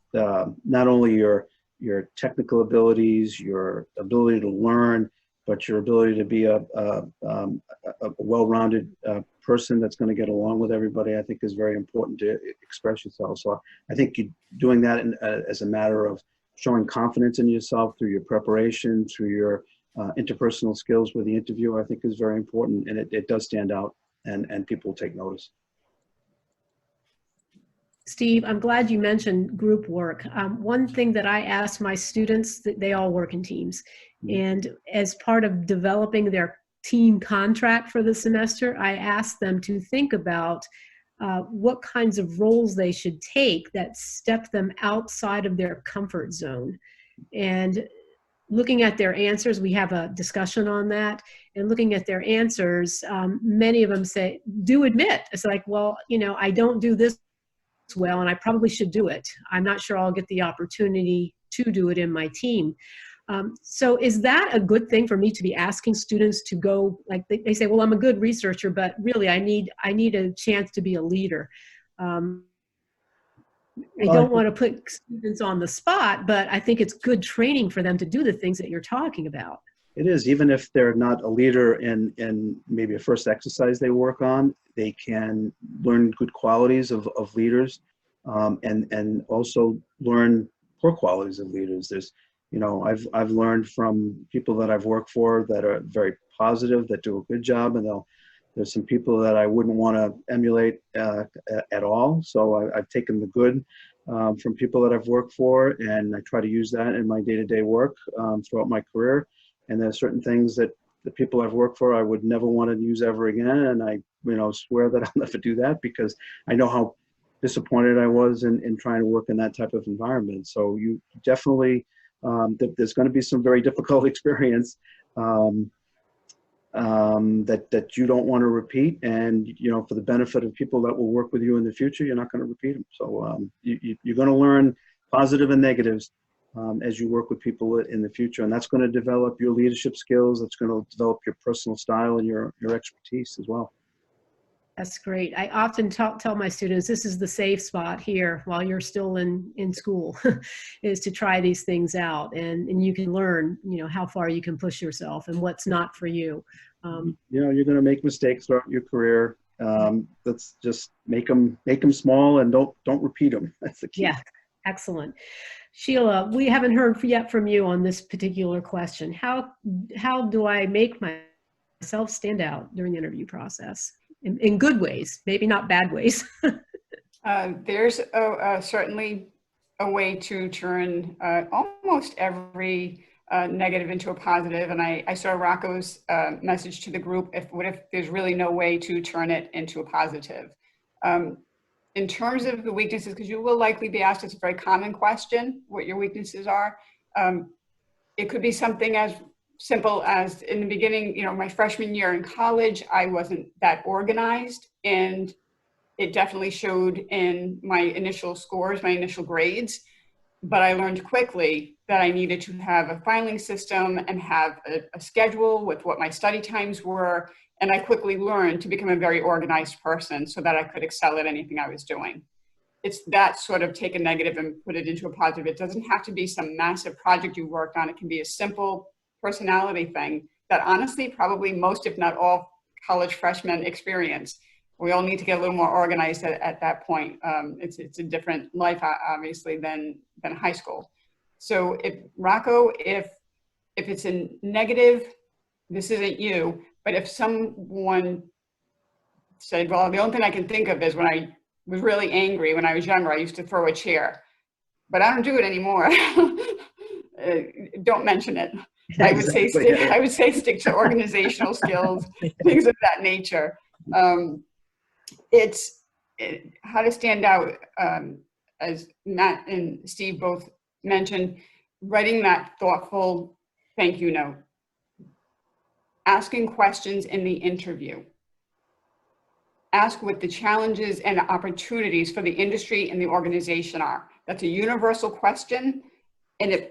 not only your technical abilities, your ability to learn, but your ability to be a well-rounded person that's going to get along with everybody, I think is very important to express yourself. So I think you doing that as a matter of showing confidence in yourself through your preparation, through your interpersonal skills with the interviewer, I think is very important, and it does stand out, and people take notice. Steve, I'm glad you mentioned group work. One thing that I ask my students, that they all work in teams, and as part of developing their team contract for the semester, I ask them to think about what kinds of roles they should take that step them outside of their comfort zone. And looking at their answers, we have a discussion on that, and looking at their answers, many of them do admit, it's like, well, I don't do this well, and I probably should do it. I'm not sure I'll get the opportunity to do it in my team. So is that a good thing for me to be asking students to go, like they say, well, I'm a good researcher, but really I need a chance to be a leader. I don't want to put students on the spot, but I think it's good training for them to do the things that you're talking about. It is, even if they're not a leader in maybe a first exercise they work on, they can learn good qualities of leaders, and also learn poor qualities of leaders. There's, I've learned from people that I've worked for that are very positive, that do a good job, and there's some people that I wouldn't want to emulate at all. So I've taken the good from people that I've worked for, and I try to use that in my day-to-day work throughout my career. And there are certain things that the people I've worked for I would never want to use ever again, and I swear that I'll never do that, because I know how disappointed I was in trying to work in that type of environment. So you definitely, there's going to be some very difficult experience that you don't want to repeat, and for the benefit of people that will work with you in the future, you're not going to repeat them. So you're going to learn positive and negatives as you work with people in the future, and that's going to develop your leadership skills. That's going to develop your personal style and your expertise as well. That's great. I often tell my students, this is the safe spot here while you're still in school, is to try these things out, and you can learn, how far you can push yourself and what's not for you. You're going to make mistakes throughout your career. Let's just make them small, and don't repeat them. That's the key. Yeah, excellent. Sheila, we haven't heard yet from you on this particular question. How do I make myself stand out during the interview process? In good ways, maybe not bad ways. There's certainly a way to turn almost every negative into a positive. And I saw Rocco's message to the group, what if there's really no way to turn it into a positive? In terms of the weaknesses, because you will likely be asked, it's a very common question, what your weaknesses are. It could be something as simple as, in the beginning, my freshman year in college, I wasn't that organized, and it definitely showed in my initial scores, my initial grades. But I learned quickly that I needed to have a filing system and have a schedule with what my study times were. And I quickly learned to become a very organized person so that I could excel at anything I was doing. It's that sort of take a negative and put it into a positive. It doesn't have to be some massive project you worked on. It can be a simple personality thing that honestly, probably most, if not all, college freshmen experience. We all need to get a little more organized at that point. It's a different life, obviously, than high school. So Rocco, if it's a negative, this isn't you, but if someone said, well, the only thing I can think of is when I was really angry when I was younger, I used to throw a chair, but I don't do it anymore. Don't mention it. I would say stick to organizational skills, things of that nature. How to stand out, as Matt and Steve both mentioned, writing that thoughtful thank you note, asking questions in the interview, ask what the challenges and opportunities for the industry and the organization are. That's a universal question, and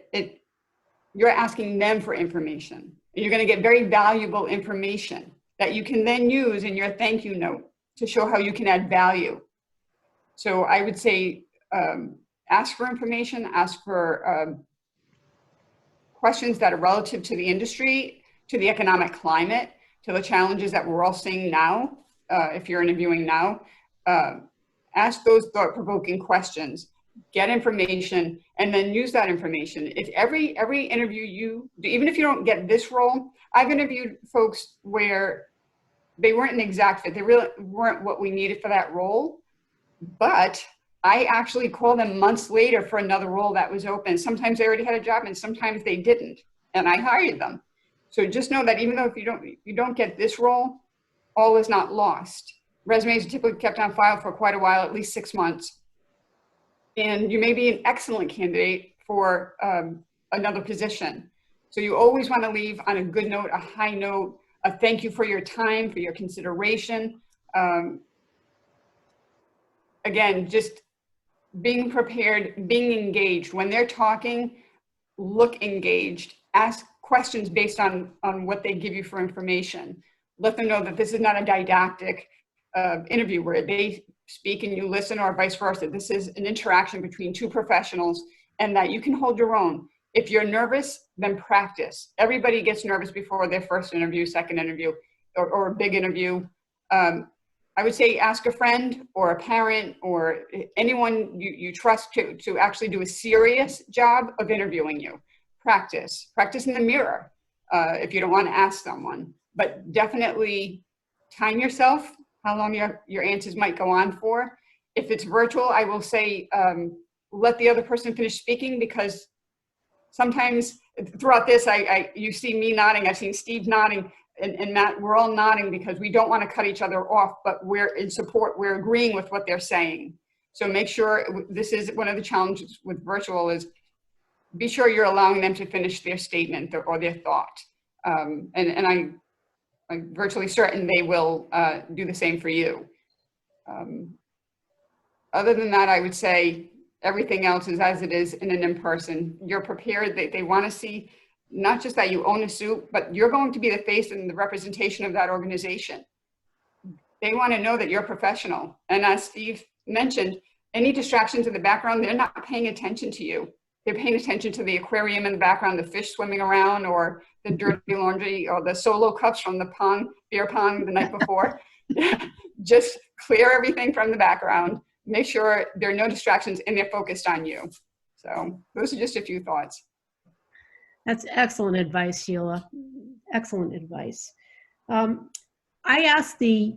you're asking them for information. You're going to get very valuable information that you can then use in your thank you note to show how you can add value. So I would say ask for information, ask for questions that are relative to the industry, to the economic climate, to the challenges that we're all seeing now, if you're interviewing now. Ask those thought-provoking questions. get information, and then use that information. If every interview you do, even if you don't get this role, I've interviewed folks where they weren't an exact fit. They really weren't what we needed for that role, but I actually called them months later for another role that was open. Sometimes they already had a job and sometimes they didn't, and I hired them. So just know that even though if you don't get this role, all is not lost. Resumes are typically kept on file for quite a while, at least 6 months. And you may be an excellent candidate for another position. So you always want to leave on a good note, a high note, a thank you for your time, for your consideration. Again, just being prepared, being engaged. When they're talking, look engaged. Ask questions based on what they give you for information. Let them know that this is not a didactic interview where they speak and you listen, or vice versa. This is an interaction between two professionals, and that you can hold your own. If you're nervous, then practice. Everybody gets nervous before their first interview, second interview, or a big interview. I would say ask a friend or a parent or anyone you trust to actually do a serious job of interviewing you. Practice in the mirror if you don't want to ask someone, but definitely time yourself, how long your answers might go on for. If it's virtual, I will say let the other person finish speaking, because sometimes throughout this, you see me nodding, I've seen Steve nodding, and Matt, we're all nodding because we don't want to cut each other off, but we're in support, we're agreeing with what they're saying. So make sure, this is one of the challenges with virtual, is be sure you're allowing them to finish their statement or their thought. And I'm virtually certain they will do the same for you. Other than that, I would say everything else is as it is in an in-person. You're prepared. They want to see not just that you own a suit, but you're going to be the face and the representation of that organization. They want to know that you're professional. And as Steve mentioned, any distractions in the background, they're not paying attention to you. They're paying attention to the aquarium in the background, the fish swimming around, or the dirty laundry, or the solo cups from the beer pong the night before. Just clear everything from the background. Make sure there are no distractions and they're focused on you. So those are just a few thoughts. That's excellent advice, Sheila. Excellent advice. I asked the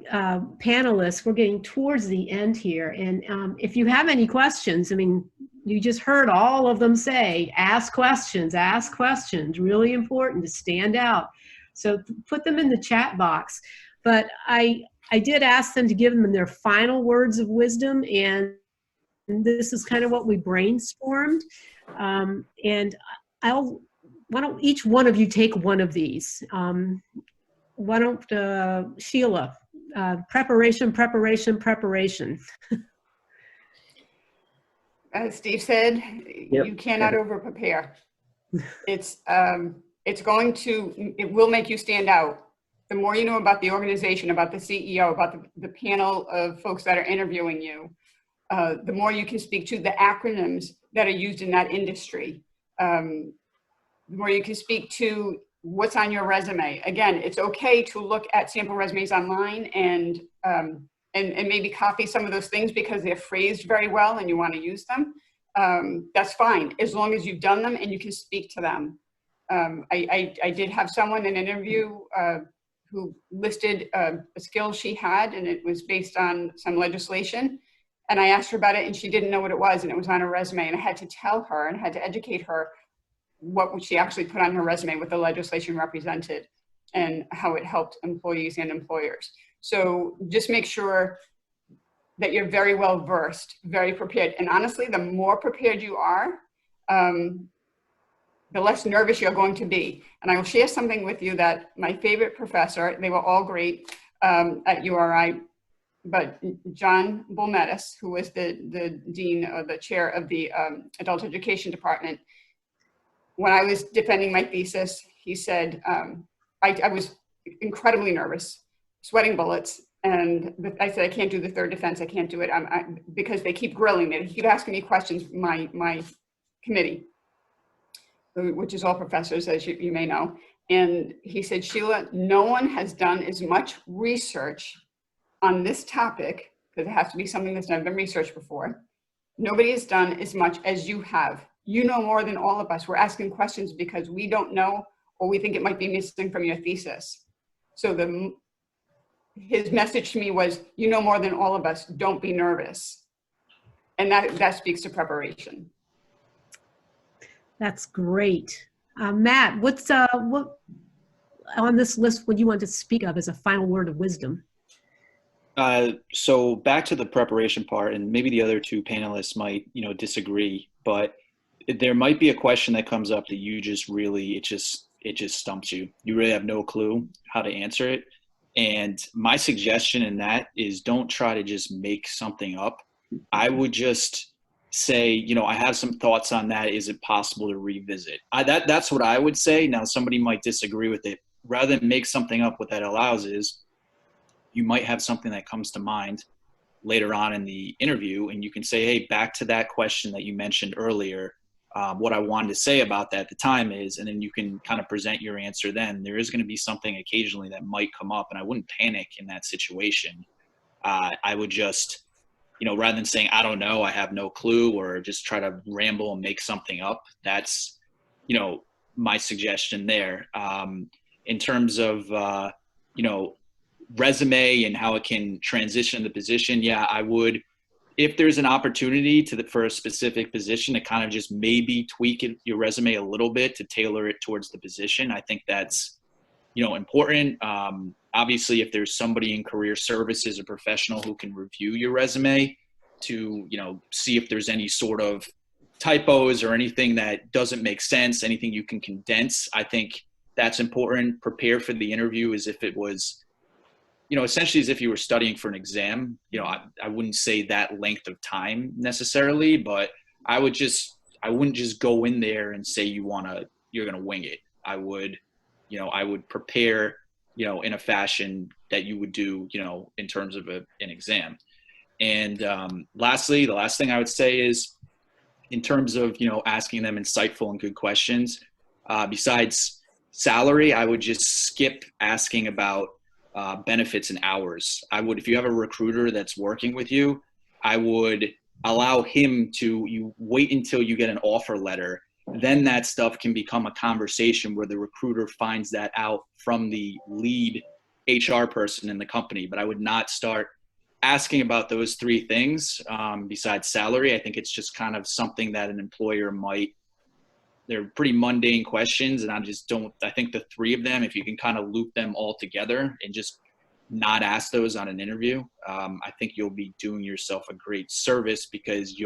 panelists, we're getting towards the end here, and if you have any questions, I mean, you just heard all of them say, ask questions, really important to stand out. So put them in the chat box. But I did ask them to give them their final words of wisdom, and this is kind of what we brainstormed. And why don't each one of you take one of these? Why don't, Sheila, preparation. As Steve said, Yep. You cannot over-prepare. It will make you stand out. The more you know about the organization, about the CEO, about the panel of folks that are interviewing you, the more you can speak to the acronyms that are used in that industry. The more you can speak to what's on your resume. Again, it's okay to look at sample resumes online and maybe copy some of those things because they're phrased very well and you want to use them. That's fine, as long as you've done them and you can speak to them. I did have someone in an interview who listed a skill she had, and it was based on some legislation. And I asked her about it and she didn't know what it was, and it was on her resume, and I had to tell her and had to educate her what would she actually put on her resume, what the legislation represented and how it helped employees and employers. So just make sure that you're very well versed, very prepared. And honestly, the more prepared you are, the less nervous you're going to be. And I will share something with you that my favorite professor, they were all great at URI, but John Bulmetis, who was the dean or the chair of the adult education department, when I was defending my thesis, he said, I was incredibly nervous, sweating bullets. And I said, I can't do the third defense. I can't do it because they keep grilling me. They keep asking me questions, my committee, which is all professors, as you may know. And he said, Sheila, no one has done as much research on this topic, because it has to be something that's never been researched before, Nobody has done as much as you have. You know more than all of us. We're asking questions because we don't know, or we think it might be missing from your thesis. So his message to me was, you know more than all of us, don't be nervous. And that speaks to preparation. That's great. Matt, what on this list would you want to speak of as a final word of wisdom? So back to the preparation part, and maybe the other two panelists might, disagree, but there might be a question that comes up that you just really, it just stumps you. You really have no clue how to answer it. And my suggestion in that is don't try to just make something up. I would just say, I have some thoughts on that. Is it possible to revisit? That's what I would say. Now, somebody might disagree with it. Rather than make something up, what that allows is you might have something that comes to mind later on in the interview, and you can say, hey, back to that question that you mentioned earlier, what I wanted to say about that at the time is, and then you can kind of present your answer then. There is going to be something occasionally that might come up, and I wouldn't panic in that situation. I would just, rather than saying, I don't know, I have no clue, or just try to ramble and make something up, that's, my suggestion there. In terms of, resume and how it can transition the position, yeah, I would, if there's an opportunity for a specific position, to kind of just maybe tweak your resume a little bit to tailor it towards the position. I think that's, important. Obviously, if there's somebody in career services, a professional who can review your resume to, see if there's any sort of typos or anything that doesn't make sense, anything you can condense, I think that's important. Prepare for the interview as if it was, essentially as if you were studying for an exam. I wouldn't say that length of time necessarily, but I wouldn't just go in there and say you're going to wing it. I would prepare, in a fashion that you would do, in terms of an exam. And lastly, the last thing I would say is in terms of, asking them insightful and good questions, besides salary, I would just skip asking about benefits and hours. I would, if you have a recruiter that's working with you, I would allow him to, you wait until you get an offer letter. Then that stuff can become a conversation where the recruiter finds that out from the lead HR person in the company. But I would not start asking about those three things besides salary. I think it's just kind of something that an employer they're pretty mundane questions, and I think the three of them, if you can kind of loop them all together and just not ask those on an interview, I think you'll be doing yourself a great service, because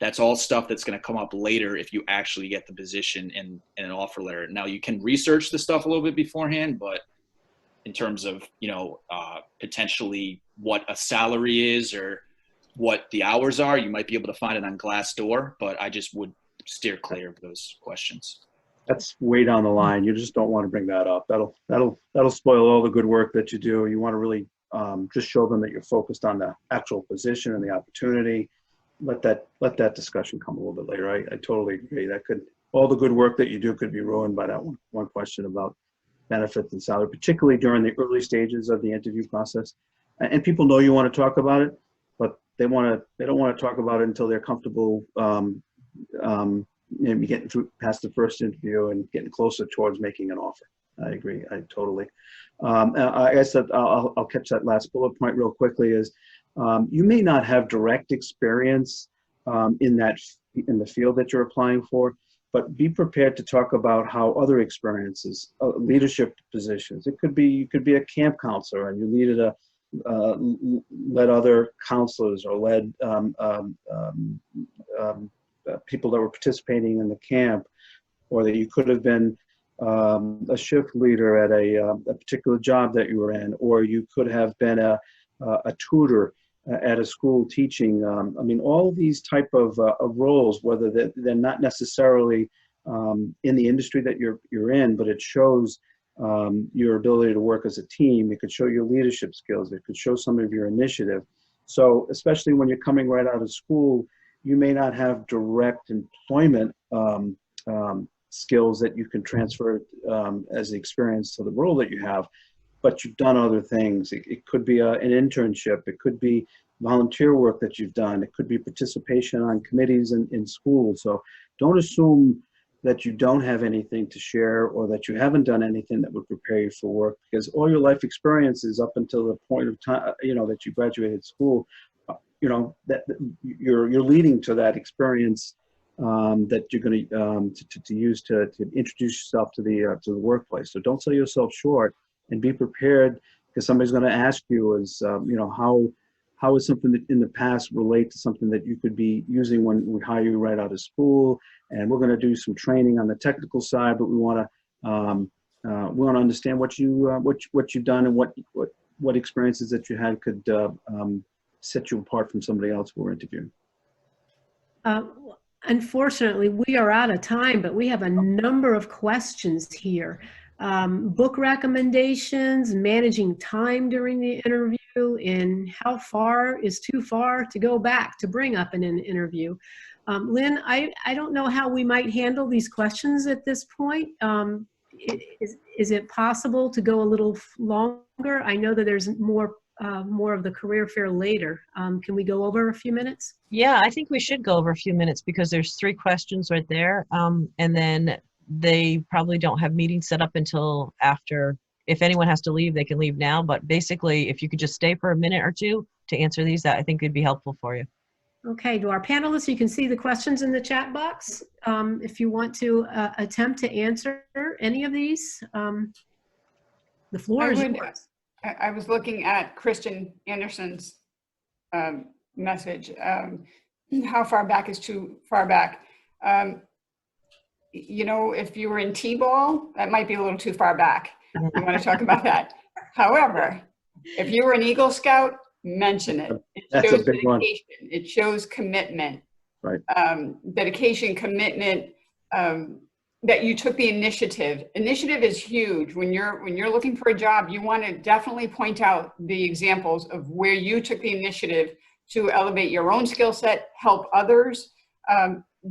that's all stuff that's going to come up later if you actually get the position in an offer letter. Now, you can research the stuff a little bit beforehand, but in terms of, potentially what a salary is or what the hours are, you might be able to find it on Glassdoor, but I just would steer clear of those questions. That's way down the line. You just don't want to bring that up. That'll spoil all the good work that you do. You want to really just show them that you're focused on the actual position and the opportunity. Let that discussion come a little bit later. I totally agree. All the good work that you do could be ruined by that one question about benefits and salary, particularly during the early stages of the interview process. And people know you want to talk about it, but they don't want to talk about it until they're comfortable getting through past the first interview and getting closer towards making an offer. I agree. I totally. I guess that I'll catch that last bullet point real quickly is you may not have direct experience in the field that you're applying for, but be prepared to talk about how other experiences, leadership positions. You could be a camp counselor and you led other counselors or led people that were participating in the camp, or that you could have been a shift leader at a particular job that you were in, or you could have been a tutor at a school teaching. All these type of roles, whether they're not necessarily in the industry that you're in, but it shows your ability to work as a team. It could show your leadership skills. It could show some of your initiative. So especially when you're coming right out of school, you may not have direct employment skills that you can transfer as the experience to the role that you have. but you've done other things. It could be an internship. It could be volunteer work that you've done. It could be participation on committees in school. So don't assume that you don't have anything to share or that you haven't done anything that would prepare you for work, because all your life experiences up until the point of time, that you graduated school, that you're leading to that experience that you're going to use to introduce yourself to the workplace. So don't sell yourself short, and be prepared, because somebody's going to ask you how is something that in the past relate to something that you could be using when we hire you right out of school. And we're going to do some training on the technical side, but we want to understand what you've done and what experiences that you had could set you apart from somebody else who we're interviewing. Unfortunately, we are out of time, but we have a number of questions here. Book recommendations, managing time during the interview, and how far is too far to go back to bring up in an interview. Lynn, I don't know how we might handle these questions at this point. Is it possible to go a little longer? I know that there's more of the career fair later. Can we go over a few minutes? Yeah, I think we should go over a few minutes because there's 3 questions right there. And then they probably don't have meetings set up until after. If anyone has to leave, they can leave now. But basically, if you could just stay for a minute or two to answer these, that I think would be helpful for you. Okay, to our panelists, you can see the questions in the chat box. If you want to attempt to answer any of these, the floor is yours. I was looking at Christian Anderson's message. How far back is too far back? If you were in T-ball, that might be a little too far back. You want to talk about that. However, if you were an Eagle Scout, mention it. It That's shows a big one. dedication. It shows commitment. Right. Dedication, commitment, that you took the initiative. Initiative is huge. When you're looking for a job, you want to definitely point out the examples of where you took the initiative to elevate your own skill set, help others.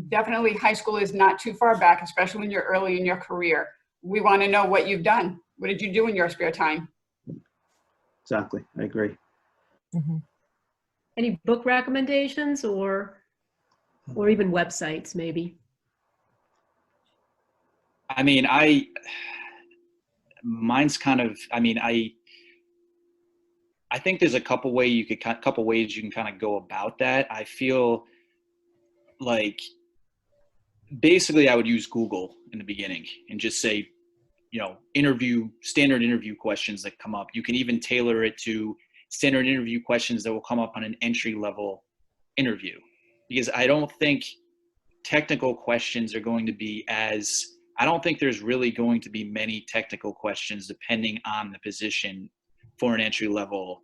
Definitely high school is not too far back, especially when you're early in your career. We want to know what you've done. What did you do in your spare time? Exactly. I agree. Mm-hmm. Any book recommendations or even websites maybe? I mean, mine's kind of, I think there's a couple ways you can kind of go about that. I feel like basically I would use Google in the beginning and just say, standard interview questions that come up. You can even tailor it to standard interview questions that will come up on an entry-level interview, because I don't think technical questions are going to be I don't think there's really going to be many technical questions depending on the position for an entry-level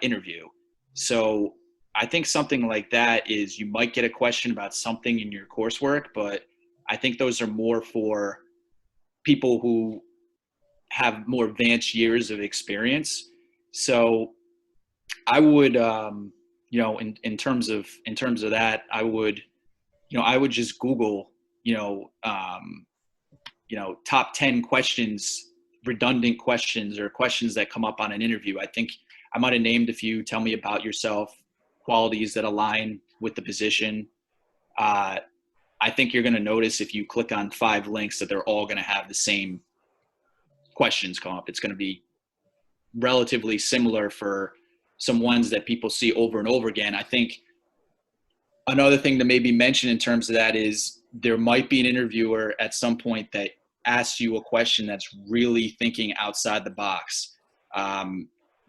interview. So I think something like that is, you might get a question about something in your coursework, but I think those are more for people who have more advanced years of experience. So I would, in terms of that, I would just Google, top 10 questions, redundant questions, or questions that come up on an interview. I think I might have named a few. Tell me about yourself, qualities that align with the position. I think you're going to notice if you click on 5 links that they're all going to have the same questions come up. It's going to be relatively similar for some ones that people see over and over again. I think another thing to maybe mention in terms of that is there might be an interviewer at some point that asks you a question that's really thinking outside the box.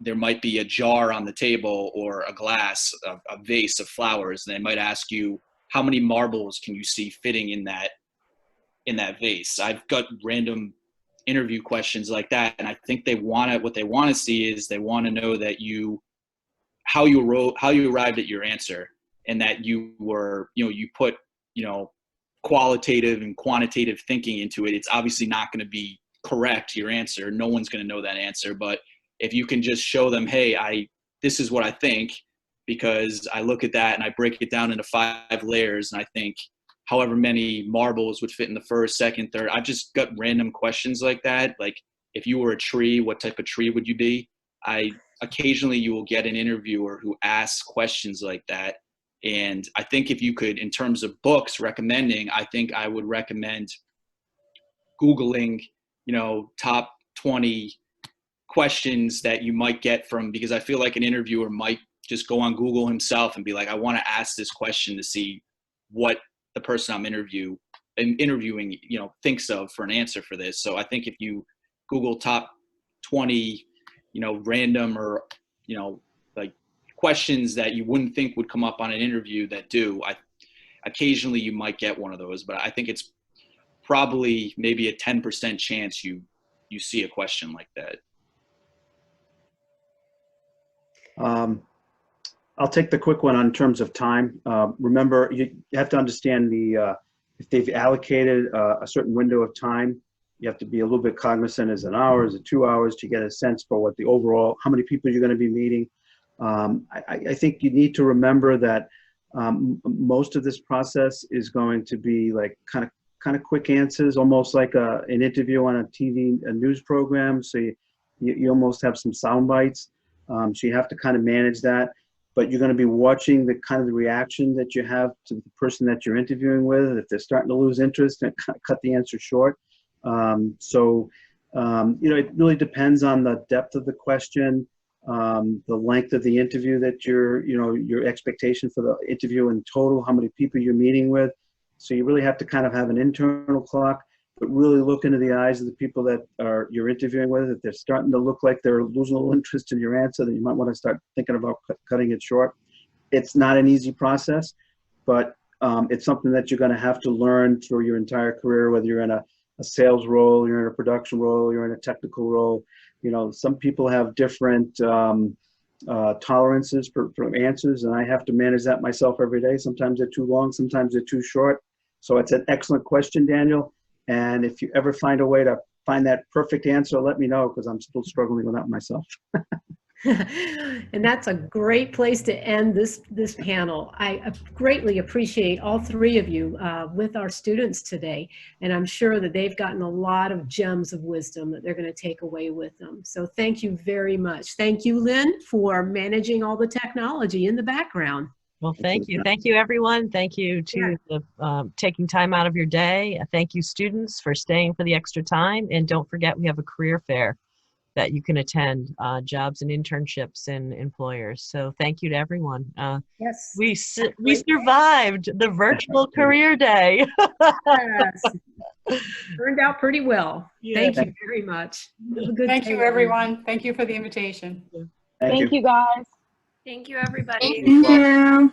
There might be a jar on the table or a glass, a vase of flowers, and they might ask you, how many marbles can you see fitting in that vase? I've got random interview questions like that, and I think what they want to see is they want to know that how you arrived at your answer, and that you were, you put, qualitative and quantitative thinking into it. It's obviously not going to be correct, your answer. No one's going to know that answer. But if you can just show them, hey, this is what I think, because I look at that and I break it down into 5 layers, and I think however many marbles would fit in the first, second, third. I've just got random questions like that. Like, if you were a tree, what type of tree would you be? Occasionally you will get an interviewer who asks questions like that. And I think if you could, in terms of books recommending, I think I would recommend Googling, top 20 questions that you might get from, because I feel like an interviewer might just go on Google himself and be like, I want to ask this question to see what the person I'm interviewing, thinks of for an answer for this. So I think if you Google top 20, random or, like questions that you wouldn't think would come up on an interview that do, occasionally you might get one of those, but I think it's probably maybe a 10% chance you see a question like that. I'll take the quick one on terms of time. Remember, you have to understand if they've allocated a certain window of time, you have to be a little bit cognizant. Is it an hour, is it 2 hours, to get a sense for what the overall, how many people you're going to be meeting. I think you need to remember that most of this process is going to be like kind of quick answers, almost like an interview on a news program. So you almost have some sound bites. So you have to kind of manage that. But you're going to be watching the kind of the reaction that you have to the person that you're interviewing with. If they're starting to lose interest, and cut the answer short. It really depends on the depth of the question, the length of the interview that your expectation for the interview in total, how many people you're meeting with. So you really have to kind of have an internal clock, but really look into the eyes of the people that you're interviewing with. If they're starting to look like they're losing a little interest in your answer, then you might want to start thinking about cutting it short. It's not an easy process, but it's something that you're going to have to learn through your entire career, whether you're in a sales role, you're in a production role, you're in a technical role. Some people have different tolerances for answers, and I have to manage that myself every day. Sometimes they're too long, sometimes they're too short. So it's an excellent question, Daniel. And if you ever find a way to find that perfect answer, let me know, because I'm still struggling with that myself. And that's a great place to end this panel. I greatly appreciate all three of you with our students today. And I'm sure that they've gotten a lot of gems of wisdom that they're going to take away with them. So thank you very much. Thank you, Lynn, for managing all the technology in the background. Well, thank you. Thank you, everyone. Thank you to taking time out of your day. Thank you, students, for staying for the extra time. And don't forget, we have a career fair that you can attend, jobs and internships and employers. So thank you to everyone. Yes. We survived the virtual career day. Yes. Turned out pretty well. Yeah. Thank you very much. Have a good Thank day, you, everyone. Thank you for the invitation. Thank you. you, guys. Thank you, everybody. Thank you.